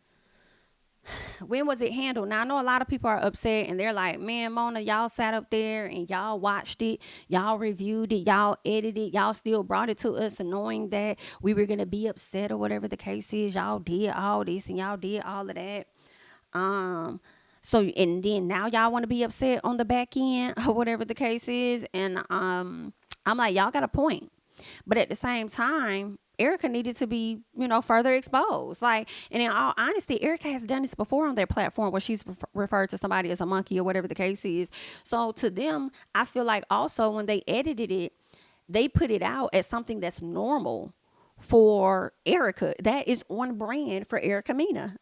When was it handled? Now I know a lot of people are upset and they're like, man, Mona, y'all sat up there and y'all watched it, y'all reviewed it, y'all edited, y'all still brought it to us knowing that we were gonna be upset or whatever the case is. Y'all did all this and y'all did all of that. So and then now y'all want to be upset on the back end or whatever the case is. And I'm like, y'all got a point. But at the same time, Erika needed to be, you know, further exposed. Like, and in all honesty, Erika has done this before on their platform where she's referred to somebody as a monkey or whatever the case is. So to them, I feel like also when they edited it, they put it out as something that's normal for Erika. That is on brand for Erika Mena.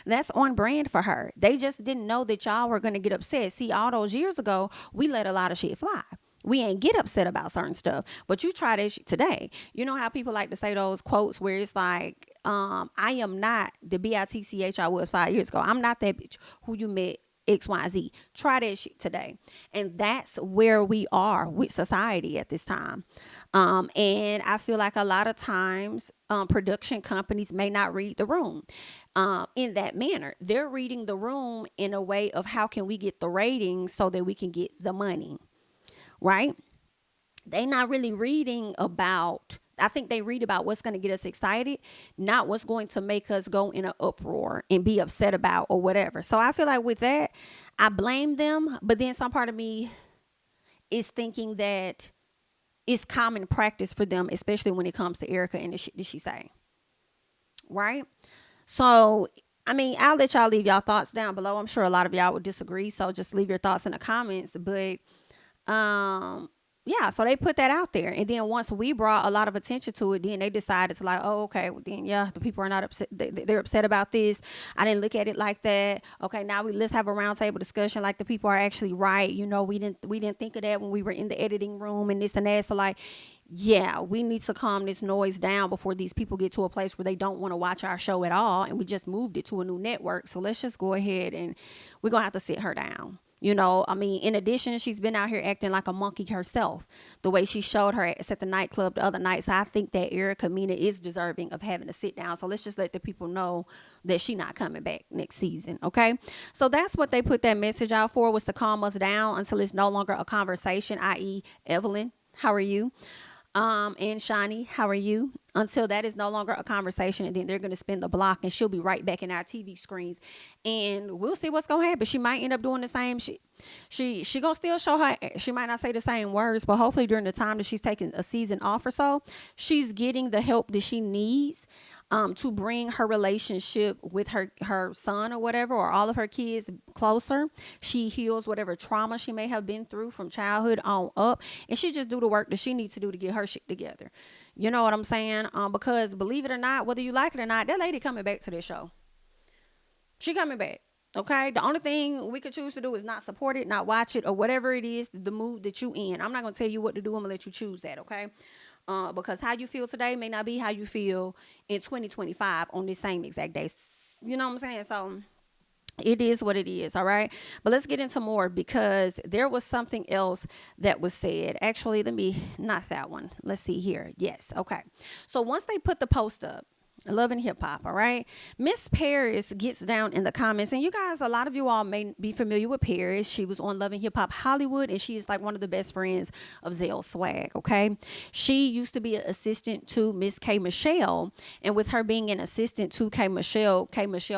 That's on brand for her. They just didn't know that y'all were going to get upset. See, all those years ago, we let a lot of shit fly. We ain't get upset about certain stuff, but you try that shit today. You know how people like to say those quotes where it's like, I am not the bitch I was 5 years ago. I'm not that bitch who you met XYZ. Try that shit today. And that's where we are with society at this time. And I feel like a lot of times production companies may not read the room in that manner. They're reading the room in a way of how can we get the ratings so that we can get the money. Right? They not really reading about, I think they read about what's going to get us excited, not what's going to make us go in an uproar and be upset about or whatever. So I feel like with that, I blame them. But then some part of me is thinking that it's common practice for them, especially when it comes to Erika and the shit that she say. Right? So I mean, I'll let y'all leave y'all thoughts down below. I'm sure a lot of y'all would disagree. So just leave your thoughts in the comments. But yeah, so they put that out there, and then once we brought a lot of attention to it, then they decided to like, oh, okay, well, then yeah, the people are not upset. They're upset about this. I didn't look at it like that. Okay, now let's have a roundtable discussion. Like the people are actually right. You know, we didn't think of that when we were in the editing room and this and that. So like, yeah, we need to calm this noise down before these people get to a place where they don't want to watch our show at all, and we just moved it to a new network. So let's just go ahead and we're gonna have to sit her down. You know, I mean, in addition, she's been out here acting like a monkey herself, the way she showed her at the nightclub the other night. So I think that Erika Mena is deserving of having to sit down. So let's just let the people know that she's not coming back next season. Okay. So that's what they put that message out for, was to calm us down until it's no longer a conversation, i.e. Evelyn, how are you? And Shani, how are you? Until that is no longer a conversation, and then they're gonna spin the block, and she'll be right back in our TV screens, and we'll see what's gonna happen. She might end up doing the same. She gonna still show her. She might not say the same words, but hopefully during the time that she's taking a season off or so, she's getting the help that she needs to bring her relationship with her son or whatever, or all of her kids closer. She heals whatever trauma she may have been through from childhood on up, and she just do the work that she needs to do to get her shit together. You know what I'm saying? Because believe it or not, whether you like it or not, that lady coming back to this show. She coming back. Okay, the only thing we could choose to do is not support it, not watch it, or whatever it is, the mood that you in. I'm not gonna tell you what to do. I'm gonna let you choose that. Okay, because how you feel today may not be how you feel in 2025 on this same exact day. You know what I'm saying? So it is what it is. All right, but let's get into more, because there was something else that was said. Actually, let me, not that one, let's see here. Yes, okay. So once they put the post up, Love and Hip Hop, all right, Miss Paris gets down in the comments, and you guys, a lot of you all may be familiar with Paris. She was on Love and Hip Hop Hollywood, and she is like one of the best friends of Zell Swag. Okay, she used to be an assistant to Miss K Michelle, and with her being an assistant to K Michelle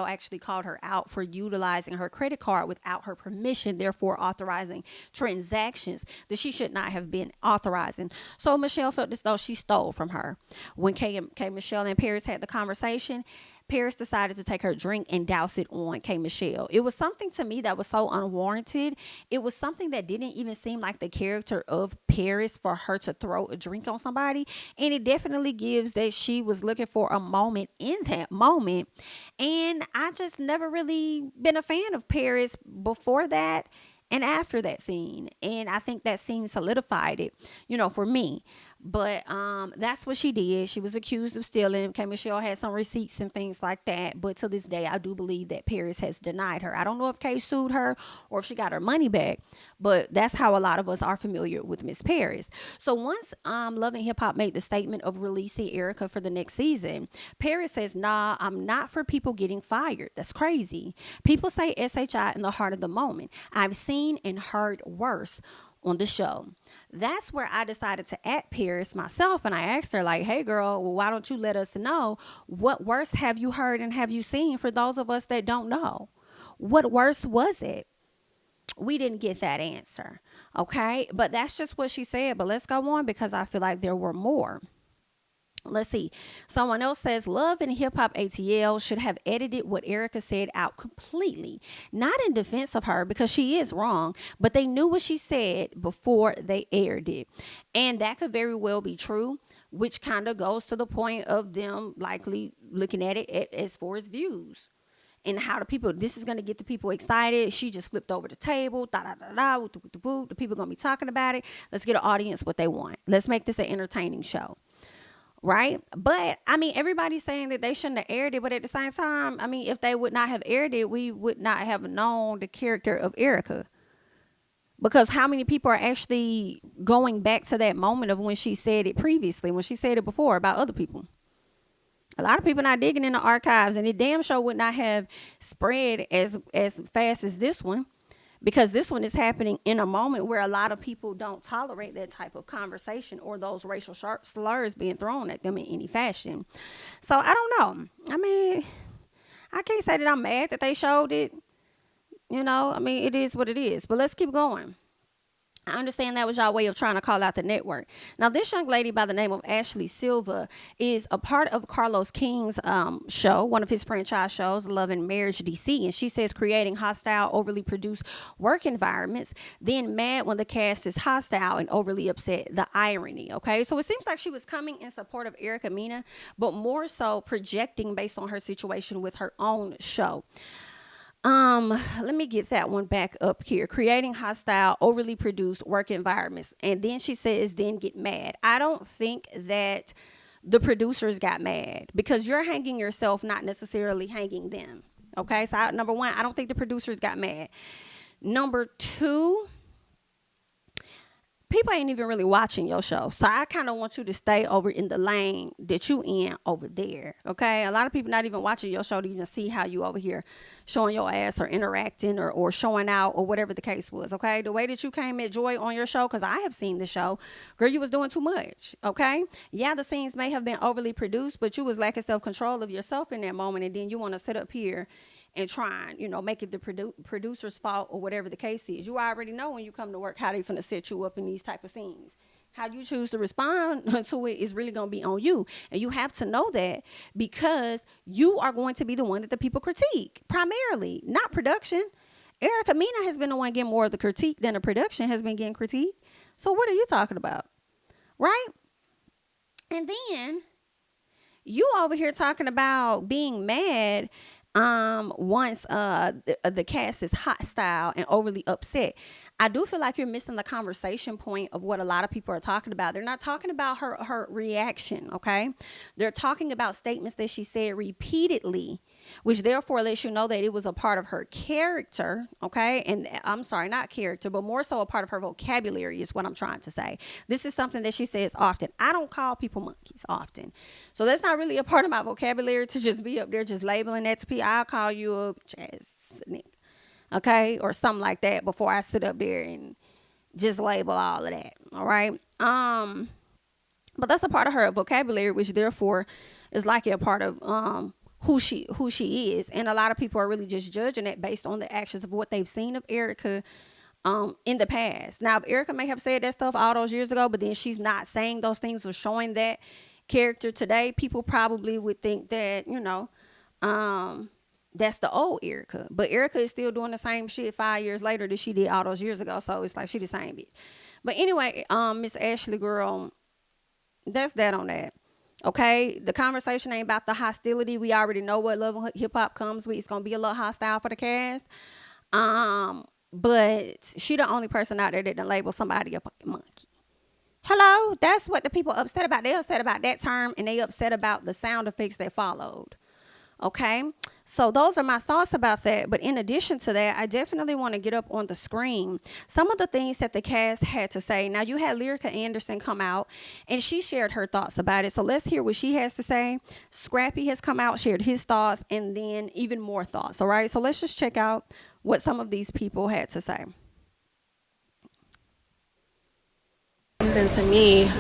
actually called her out for utilizing her credit card without her permission, therefore authorizing transactions that she should not have been authorizing. So Michelle felt as though she stole from her. When K Michelle and Paris had the conversation, Paris decided to take her drink and douse it on K Michelle. It was something to me that was so unwarranted. It was something that didn't even seem like the character of Paris for her to throw a drink on somebody. And it definitely gives that she was looking for a moment in that moment. And I just never really been a fan of Paris before that and after that scene, and I think that scene solidified it, for me. But that's what she did. She was accused of stealing. K Michelle had some receipts and things like that, but to this day I do believe that Paris has denied her. I don't know if Kay sued her or if she got her money back, but that's how a lot of us are familiar with Miss Paris. So once Love and Hip Hop made the statement of releasing Erika for the next season, Paris says, "Nah, I'm not for people getting fired. That's crazy. People say SHI in the heart of the moment. I've seen and heard worse on the show." That's where I decided to at Paris myself, and I asked her, like, "Hey girl, well, why don't you let us know what worse have you heard and have you seen, for those of us that don't know? What worse was it?" We didn't get that answer. Okay, but that's just what she said. But let's go on, because I feel like there were more. Let's see. Someone else says Love and Hip Hop ATL should have edited what Erika said out completely. Not in defense of her, because she is wrong, but they knew what she said before they aired it. And that could very well be true, which kind of goes to the point of them likely looking at it as far as views. And how this is going to get the people excited. She just flipped over the table, the people going to be talking about it. Let's get an audience what they want. Let's make this an entertaining show. Right? But I mean, everybody's saying that they shouldn't have aired it, but at the same time, I mean, if they would not have aired it, we would not have known the character of Erika. Because how many people are actually going back to that moment of when she said it previously, when she said it before about other people? A lot of people not digging in the archives, and it damn sure would not have spread as fast as this one. Because this one is happening in a moment where a lot of people don't tolerate that type of conversation or those racial slurs being thrown at them in any fashion. So I don't know. I mean, I can't say that I'm mad that they showed it. I mean, it is what it is. But let's keep going. I understand that was y'all way of trying to call out the network. Now, this young lady by the name of Ashley Silva is a part of Carlos King's show, one of his franchise shows, Love and Marriage DC. And she says creating hostile, overly produced work environments, then mad when the cast is hostile and overly upset. The irony, okay? So it seems like she was coming in support of Erika Mena, but more so projecting based on her situation with her own show. Let me get that one back up here. Creating hostile, overly produced work environments. And then she says, then get mad. I don't think that the producers got mad, because you're hanging yourself, not necessarily hanging them. Okay. So number one, I don't think the producers got mad. Number two, people ain't even really watching your show. So I kind of want you to stay over in the lane that you in over there. Okay. A lot of people not even watching your show to even see how you over here showing your ass or interacting or showing out or whatever the case was. Okay. The way that you came at Joy on your show, because I have seen the show, girl, you was doing too much. Okay. Yeah, the scenes may have been overly produced, but you was lacking self-control of yourself in that moment. And then you want to sit up here and try and, make it the producer's fault or whatever the case is. You already know when you come to work how they finna set you up in these type of scenes. How you choose to respond to it is really going to be on you. And you have to know that, because you are going to be the one that the people critique primarily, not production. Erika, Mena has been the one getting more of the critique than the production has been getting critique. So what are you talking about? Right? And then you over here talking about being mad once the cast is hostile and overly upset. I do feel like you're missing the conversation point of what a lot of people are talking about. They're not talking about her reaction, okay? They're talking about statements that she said repeatedly, which therefore lets you know that it was a part of her character, okay? And I'm sorry, not character, but more so a part of her vocabulary is what I'm trying to say. This is something that she says often. I don't call people monkeys often. So that's not really a part of my vocabulary to just be up there just labeling that to people. I'll call you a jazz nigga, okay, or something like that before I sit up there and just label all of that. All right. But that's a part of her vocabulary, which therefore is likely a part of who she is. And a lot of people are really just judging it based on the actions of what they've seen of Erika in the past. Now, Erika may have said that stuff all those years ago, but then she's not saying those things or showing that character today. People probably would think that, that's the old Erika. But Erika is still doing the same shit 5 years later that she did all those years ago. So it's like she the same bitch. But anyway, Miss Ashley, girl, that's that on that. Okay, the conversation ain't about the hostility. We already know what Love and Hip Hop comes with. It's gonna be a little hostile for the cast. But she the only person out there that done label somebody a fucking monkey. Hello, that's what the people upset about. They upset about that term, and they upset about the sound effects that followed. Okay, so those are my thoughts about that. But in addition to that, I definitely want to get up on the screen some of the things that the cast had to say. Now, you had Lyrica Anderson come out and she shared her thoughts about it. So let's hear what she has to say. Scrappy has come out, shared his thoughts, and then even more thoughts. All right, so let's just check out what some of these people had to say. Then to me,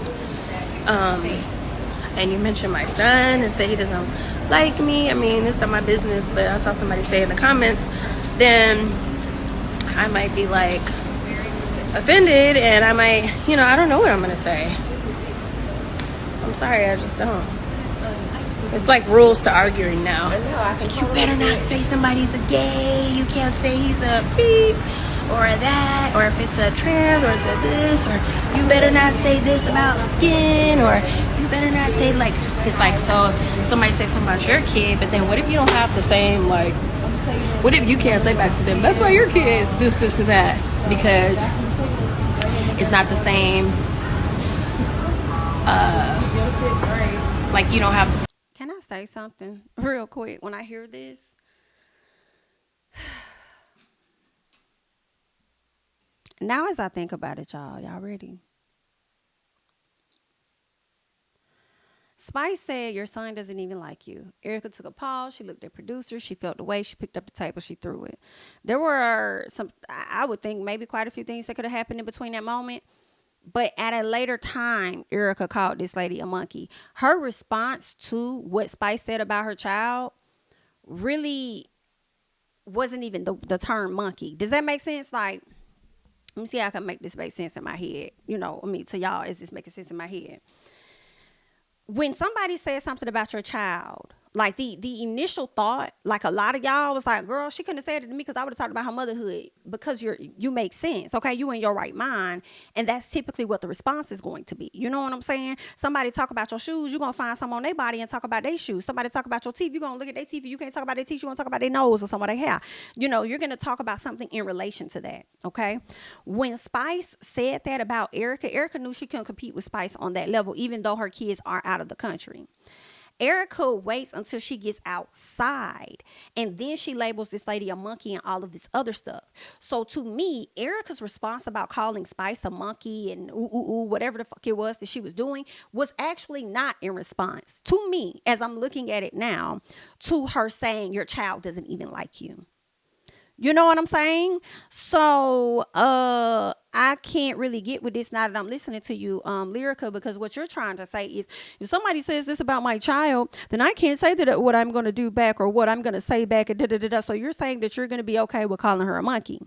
and you mentioned my son and say he doesn't like me. I mean, it's not my business, but I saw somebody say in the comments, then I might be like offended, and I might, I don't know what I'm gonna say. I'm sorry, I just don't. It's like rules to arguing now. Like, you better not say somebody's a gay. You can't say he's a beep or that, or if it's a trans, or it's a this, or you better not say this about skin, or you better not say, like, it's like, so somebody says something about your kid, but then what if you don't have the same, like, what if you can't say back to them, that's why your kid this, and that, because it's not the same, like, you don't have the. Can I say something real quick when I hear this? Now, as I think about it, y'all ready? Spice said, your son doesn't even like you. Erika took a pause. She looked at producer. She felt the way. She picked up the table. She threw it. There were some, I would think, maybe quite a few things that could have happened in between that moment. But at a later time, Erika called this lady a monkey. Her response to what Spice said about her child really wasn't even the term monkey. Does that make sense? Like, let me see how I can make this make sense in my head. To y'all, is this making sense in my head? When somebody says something about your child, like the initial thought, like a lot of y'all was like, girl, she couldn't have said it to me because I would have talked about her motherhood, because you make sense. Okay. You in your right mind. And that's typically what the response is going to be. You know what I'm saying? Somebody talk about your shoes, you're going to find some on their body and talk about their shoes. Somebody talk about your teeth, you're going to look at their teeth. You can't talk about their teeth. You're going to talk about their nose or some of their hair. You're going to talk about something in relation to that. Okay. When Spice said that about Erika knew she couldn't compete with Spice on that level, even though her kids are out of the country. Erika waits until she gets outside, and then she labels this lady a monkey and all of this other stuff. So to me, Erika's response about calling Spice a monkey and whatever the fuck it was that she was doing was actually not in response to me, as I'm looking at it now, to her saying your child doesn't even like you. You know what I'm saying? So I can't really get with this now that I'm listening to you, Lyrica, because what you're trying to say is if somebody says this about my child, then I can't say that what I'm going to do back or what I'm going to say back. And da-da-da-da. So you're saying that you're going to be okay with calling her a monkey.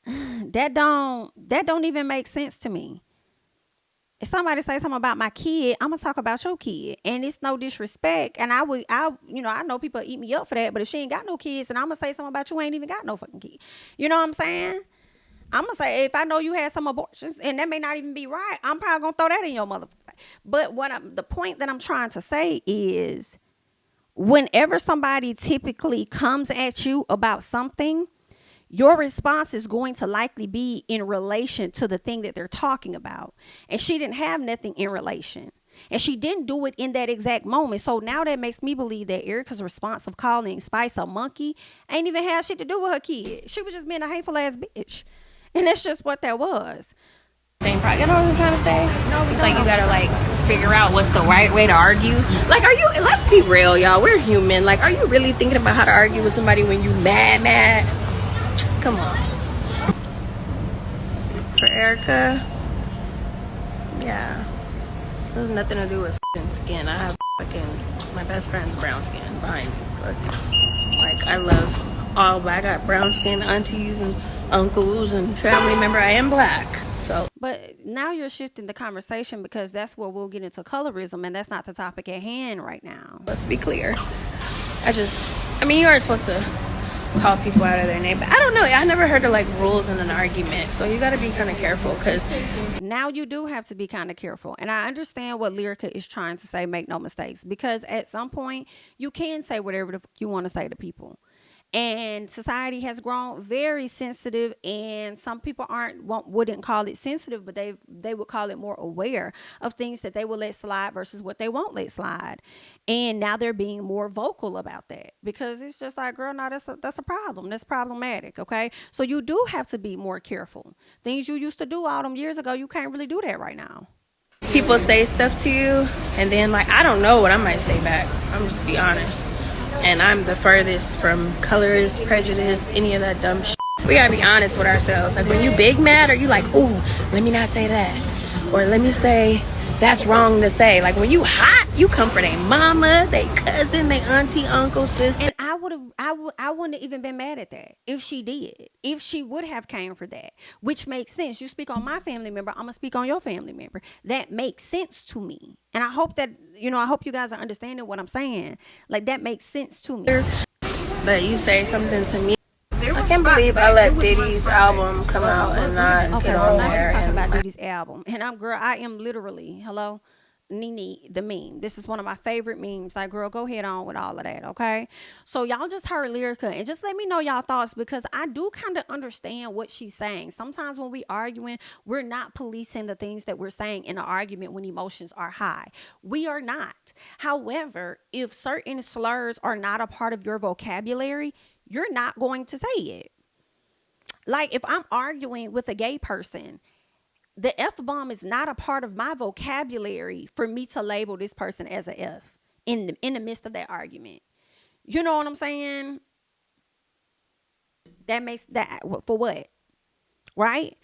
That don't even make sense to me. If somebody say something about my kid, I'm gonna talk about your kid, and it's no disrespect. And I know people eat me up for that, but if she ain't got no kids, then I'm gonna say something about you ain't even got no fucking kid. You know what I'm saying? I'm gonna say if I know you had some abortions, and that may not even be right, I'm probably gonna throw that in your motherfucker. But the point that I'm trying to say is, whenever somebody typically comes at you about something, your response is going to likely be in relation to the thing that they're talking about. And she didn't have nothing in relation. And she didn't do it in that exact moment. So now that makes me believe that Erika's response of calling Spice a monkey ain't even had shit to do with her kid. She was just being a hateful ass bitch. And that's just what that was. Same problem. You know what I'm trying to say? No, it's like you gotta like figure out what's the right way to argue. Like, are you? Let's be real, y'all. We're human. Like, are you really thinking about how to argue with somebody when you mad? Come on. For Erika, yeah, it has nothing to do with skin. I have my best friend's brown skin behind me. Like, I love all. I got brown skin aunties and uncles and family member. I am black. So, but now you're shifting the conversation because that's where we'll get into colorism, and that's not the topic at hand right now. Let's be clear. I mean, you aren't supposed to call people out of their name, but I don't know. I never heard of like rules in an argument, so you got to be kind of careful because now you do have to be kind of careful. And I understand what Lyrica is trying to say. Make no mistakes, because at some point you can say whatever you want to say to people. And society has grown very sensitive, and some people wouldn't call it sensitive, but they would call it more aware of things that they will let slide versus what they won't let slide. And now they're being more vocal about that, because it's just like, girl, no, that's a problem. That's problematic. Okay. So you do have to be more careful. Things you used to do all them years ago, you can't really do that right now. People say stuff to you, and then like, I don't know what I might say back. I'm just be honest. And I'm the furthest from colorist, prejudice, any of that dumb shit. We gotta be honest with ourselves. Like, when you big mad, or you like, ooh, let me not say that. Or let me say, that's wrong to say. Like, when you hot, you come for their mama, they cousin, they auntie, uncle, sister. And I wouldn't have even been mad at that if she did. If she would have came for that, which makes sense. You speak on my family member, I'm gonna speak on your family member. That makes sense to me. And I hope that, I hope you guys are understanding what I'm saying. Like, that makes sense to me. But you say something to me. I can't believe I let Diddy's album come out and not get on now there. she's talking about Diddy's album. And I am literally, Nene, the meme. This is one of my favorite memes. Like, girl, go ahead on with all of that, okay? So y'all just heard Lyrica, and just let me know y'all thoughts, because I do kind of understand what she's saying. Sometimes when we arguing, we're not policing the things that we're saying in an argument when emotions are high. We are not. However, if certain slurs are not a part of your vocabulary, you're not going to say it. Like, if I'm arguing with a gay person, the F-bomb is not a part of my vocabulary for me to label this person as a F in the midst of that argument. You know what I'm saying? That makes that for what? Right?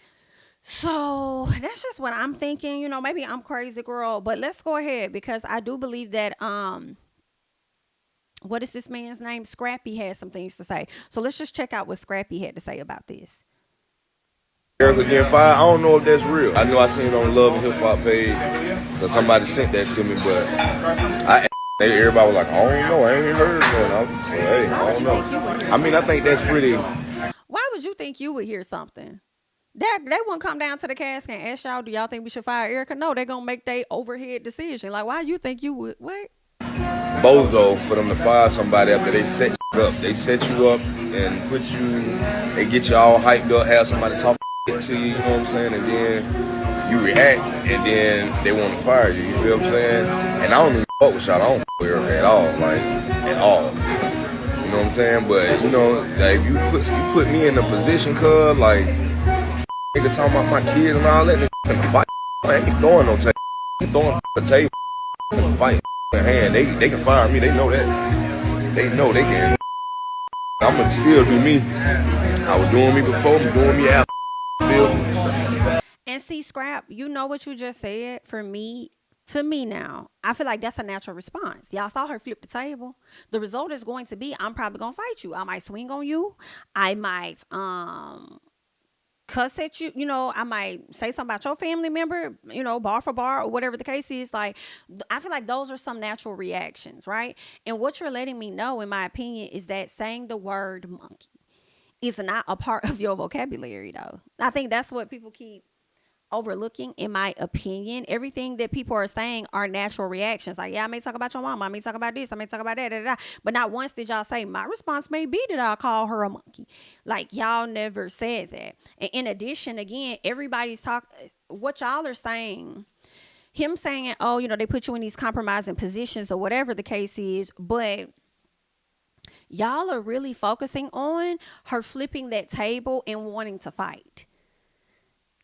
So that's just what I'm thinking. Maybe I'm crazy, girl, but let's go ahead, because I do believe that what is this man's name? Scrappy has some things to say. So let's just check out what Scrappy had to say about this. Erika getting fired, I don't know if that's real. I know I seen it on Love and Hip Hop page, so somebody sent that to me, but everybody was like, I don't know, I ain't even heard of that. I don't know. I mean, I think that's pretty. Why would you think you would hear something? They won't come down to the casket and ask y'all, do y'all think we should fire Erika? No, they're going to make their overhead decision. Like, why you think you would? What? Bozo for them to fire somebody after they set you up. They set you up and they get you all hyped up, have somebody talk to you, you know what I'm saying? And then you react, and then they want to fire you. You feel what I'm saying? And I don't even fuck with y'all. I don't fuck with her at all, like at all. You know what I'm saying? But you know, like you put me in a position, cuz like nigga talking about my kids and all that, nigga finna fight. I ain't throwing no table. Ain't throwing a table. Finna fight in hand. They can fire me. They know that. They know they can. I'ma still do me. I was doing me before. I'm doing me after. And see, Scrap, you know what you just said for me. To me now, I feel like that's a natural response. Y'all saw her flip the table. The result is going to be, I'm probably gonna fight you. I might swing on you. I might cuss at you. You know, I might say something about your family member. You know, bar for bar or whatever the case is. Like, I feel like those are some natural reactions, right? And what you're letting me know, in my opinion, is that saying the word monkey is not a part of your vocabulary, though. I think that's what people keep overlooking, in my opinion. Everything that people are saying are natural reactions. Like, yeah, I may talk about your mom, I may talk about this, I may talk about that, but not once did y'all say, my response may be that I'll call her a monkey. Like, y'all never said that. And in addition, again, everybody's what y'all are saying, him saying, oh, you know, they put you in these compromising positions or whatever the case is, but y'all are really focusing on her flipping that table and wanting to fight.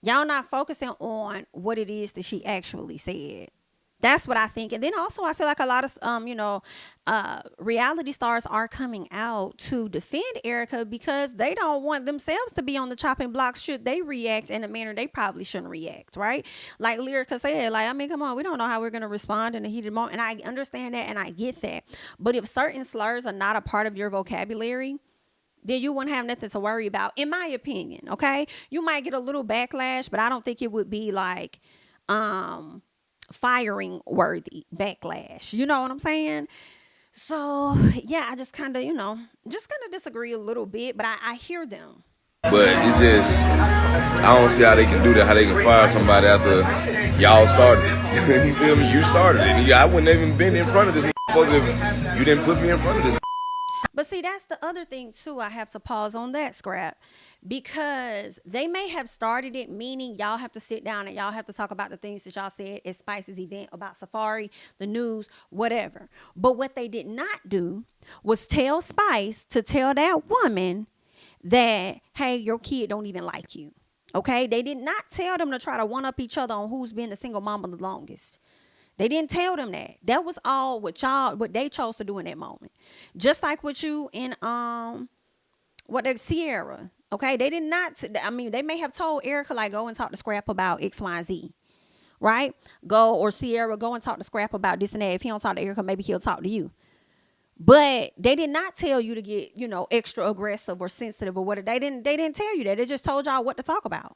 Y'all not focusing on what it is that she actually said. That's what I think. And then also, I feel like a lot of, reality stars are coming out to defend Erika because they don't want themselves to be on the chopping block should they react in a manner they probably shouldn't react, right? Like Lyrica said, like, I mean, come on, we don't know how we're going to respond in a heated moment. And I understand that and I get that. But if certain slurs are not a part of your vocabulary, then you wouldn't have nothing to worry about, in my opinion, okay? You might get a little backlash, but I don't think it would be like firing worthy backlash. You know what I'm saying? So, yeah, I just kind of, disagree a little bit, but I hear them. But it's just, I don't see how they can do that, how they can fire somebody after y'all started. You feel me? You started it. I wouldn't have even been in front of this motherfucker if you didn't put me in front of this. But see, that's the other thing, too. I have to pause on that, Scrap, because they may have started it, meaning y'all have to sit down and y'all have to talk about the things that y'all said at Spice's event about Safari, the news, whatever. But what they did not do was tell Spice to tell that woman that, hey, your kid don't even like you. Okay? They did not tell them to try to one-up each other on who's been a single mama the longest. They didn't tell them that. That was all what they chose to do in that moment. Just like with you in Sierra. Okay, they did not. They may have told Erika, like, go and talk to Scrap about X, Y, and Z, right? Or Sierra, go and talk to Scrap about this and that. If he don't talk to Erika, maybe he'll talk to you. But they did not tell you to get, extra aggressive or sensitive or whatever. They didn't tell you that. They just told y'all what to talk about.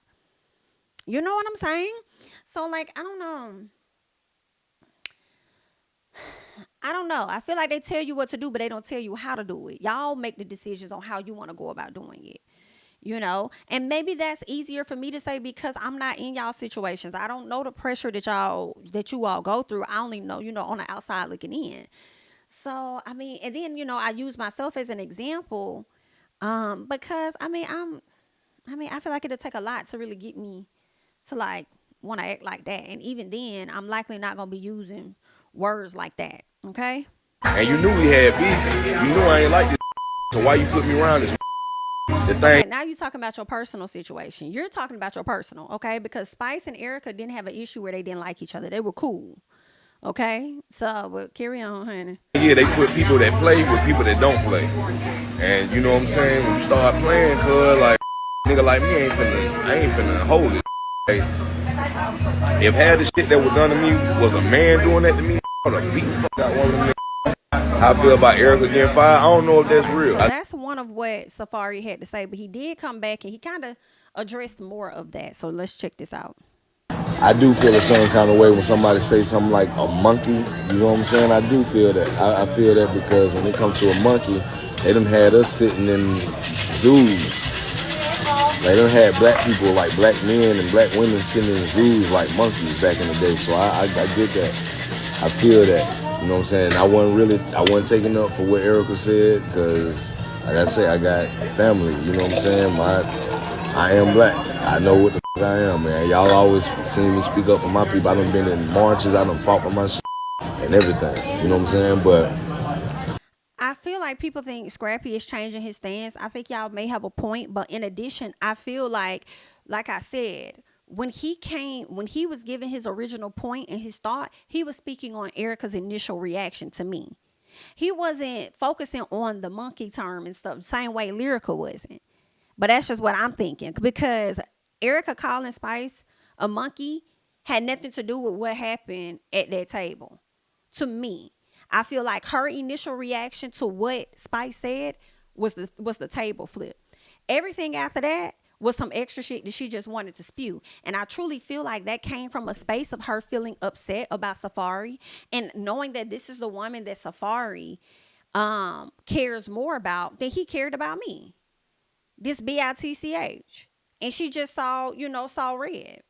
You know what I'm saying? So, like, I don't know. I feel like they tell you what to do, but they don't tell you how to do it. Y'all make the decisions on how you want to go about doing it. And maybe that's easier for me to say because I'm not in y'all situations. I don't know the pressure that you all go through. I only know, on the outside looking in. So, and then, I use myself as an example because, I feel like it'll take a lot to really get me to, like, want to act like that. And even then, I'm likely not going to be using words like that. Okay? And you knew we had beef. You knew I ain't like this. So why you put me around this? The thing. Right, now you're talking about your personal situation. You're talking about your personal, okay? Because Spice and Erika didn't have an issue where they didn't like each other. They were cool. Okay? So, but carry on, honey. Yeah, they put people that play with people that don't play. And you know what I'm saying? When you start playing, cuz, like, nigga like me ain't finna hold it. Like, if half the shit that was done to me was a man doing that to me, I would have beat the fuck out one of them niggas. How I feel about Erika getting fired, I don't know if that's real. So that's one of what Safari had to say, but he did come back and he kind of addressed more of that. So let's check this out. I do feel a certain kind of way when somebody say something like a monkey. You know what I'm saying? I do feel that. I feel that because when it comes to a monkey, they done had us sitting in zoos. They done had black people, like black men and black women sitting in zoos like monkeys back in the day. So I get that. I feel that. You know what I'm saying? I wasn't taking up for what Erika said because, like I say, I got family. You know what I'm saying? I am black. I know what the f- I am, man. Y'all always seen me speak up for my people. I done been in marches. I done fought for my shit and everything. You know what I'm saying? But I feel like people think Scrappy is changing his stance. I think y'all may have a point, but in addition, I feel like I said, when he was giving his original point and his thought, he was speaking on Erika's initial reaction to me. He wasn't focusing on the monkey term and stuff, same way Lyrica wasn't. But that's just what I'm thinking because Erika calling Spice a monkey had nothing to do with what happened at that table. To me, I feel like her initial reaction to what Spice said was the table flip. Everything after that was some extra shit that she just wanted to spew. And I truly feel like that came from a space of her feeling upset about Safari and knowing that this is the woman that Safari cares more about than he cared about me. This bitch. And she just saw red.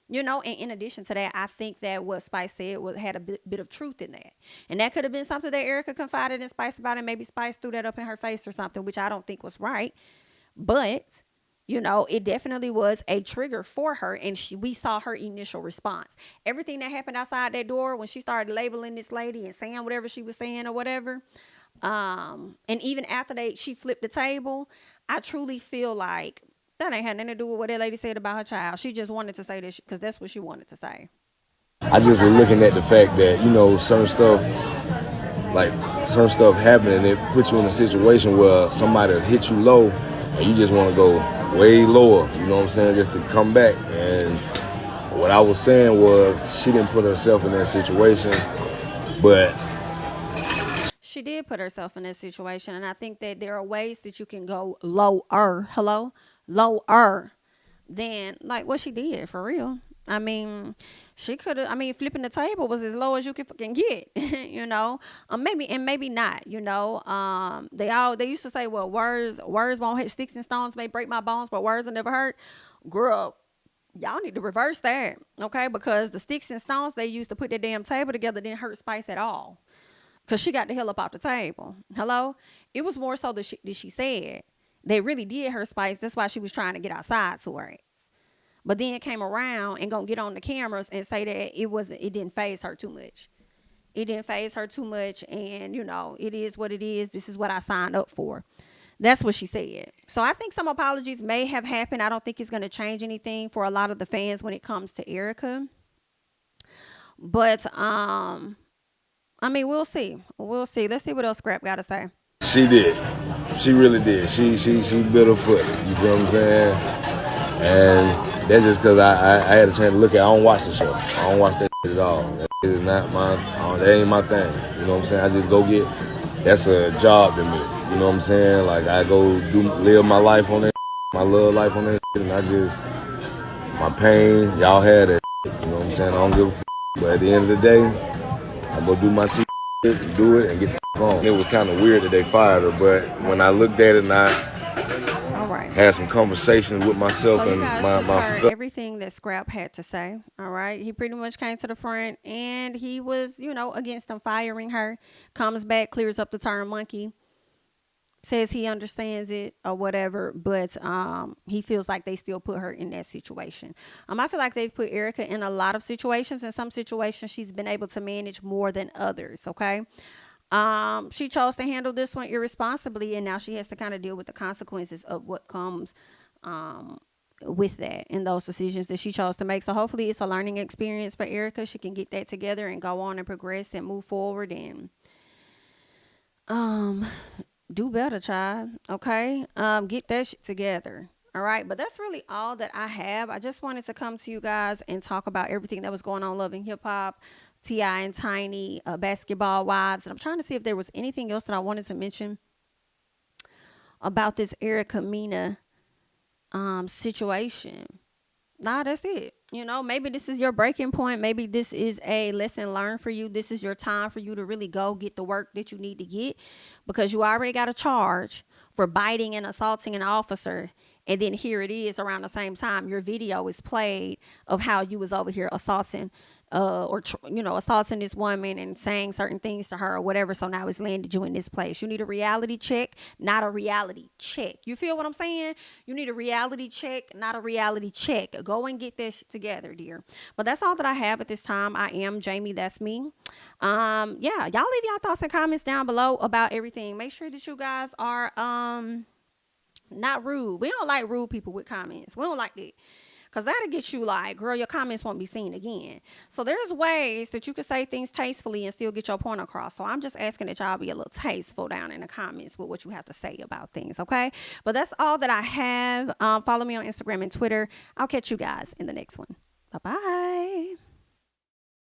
And in addition to that, I think that what Spice said had a bit of truth in that. And that could have been something that Erika confided in Spice about, and maybe Spice threw that up in her face or something, which I don't think was right. But, it definitely was a trigger for her, and we saw her initial response. Everything that happened outside that door when she started labeling this lady and saying whatever she was saying or whatever, and even after she flipped the table, I truly feel like that ain't had nothing to do with what that lady said about her child. She just wanted to say this because that's what she wanted to say. I just was looking at the fact that, like certain stuff happening, and it puts you in a situation where somebody will hit you low and you just want to go way lower, you know what I'm saying, just to come back. And what I was saying was she didn't put herself in that situation, but she did put herself in that situation. And I think that there are ways that you can go lower than like what she did for real. I mean, she could have. I mean, flipping the table was as low as you can fucking get, maybe not. They used to say, well, words won't hit, sticks and stones may break my bones, but words will never hurt. Girl, y'all need to reverse that, okay? Because the sticks and stones they used to put that damn table together didn't hurt Spice at all, because she got the hell up off the table. Hello, it was more so that she said they really did hurt Spice. That's why she was trying to get outside to her. But then came around and gonna get on the cameras and say that it didn't faze her too much. It didn't faze her too much, and it is what it is. This is what I signed up for. That's what she said. So I think some apologies may have happened. I don't think it's gonna change anything for a lot of the fans when it comes to Erika. But we'll see. We'll see. Let's see what else Scrap got to say. she did. She really did. She built her foot. You feel what I'm saying? And that's just because I had a chance to look at it. I don't watch the show. I don't watch that shit at all. That is not that ain't my thing. You know what I'm saying? I just go that's a job to me. You know what I'm saying? Like I go live my life on that my love life on that and my pain, y'all had that you know what I'm saying? I don't give a but at the end of the day, I go do my do it and get the on. It was kind of weird that they fired her, but when I looked at it and I had some conversations with myself so and you guys my heard everything that Scrap had to say. All right, he pretty much came to the front and he was, against them firing her. Comes back, clears up the term monkey, says he understands it or whatever, but he feels like they still put her in that situation. I feel like they've put Erika in a lot of situations. In some situations, she's been able to manage more than others. Okay. She chose to handle this one irresponsibly, and now she has to kind of deal with the consequences of what comes with that and those decisions that she chose to make. So hopefully it's a learning experience for Erika. She can get that together and go on and progress and move forward and do better, child. Okay. Get that shit together. All right. But that's really all that I have. I just wanted to come to you guys and talk about everything that was going on Love and Hip Hop, T.I. and Tiny, Basketball Wives. And I'm trying to see if there was anything else that I wanted to mention about this Erika Mena situation. Nah, that's it. Maybe this is your breaking point. Maybe this is a lesson learned for you. This is your time for you to really go get the work that you need to get, because you already got a charge for biting and assaulting an officer And then here it is around the same time your video is played of how you was over here assaulting assaulting this woman and saying certain things to her or whatever. So now it's landed you in this place. You need a reality check, not a reality check. You feel what I'm saying? You need a reality check, not a reality check. Go and get this together, dear. But that's all that I have at this time. I am Jamie. That's me. Yeah, y'all leave y'all thoughts and comments down below about everything. Make sure that you guys are not rude. We don't like rude people with comments. We don't like that. Because that'll get you like, girl, your comments won't be seen again. So there's ways that you can say things tastefully and still get your point across. So I'm just asking that y'all be a little tasteful down in the comments with what you have to say about things, okay? But that's all that I have. Follow me on Instagram and Twitter. I'll catch you guys in the next one. Bye-bye.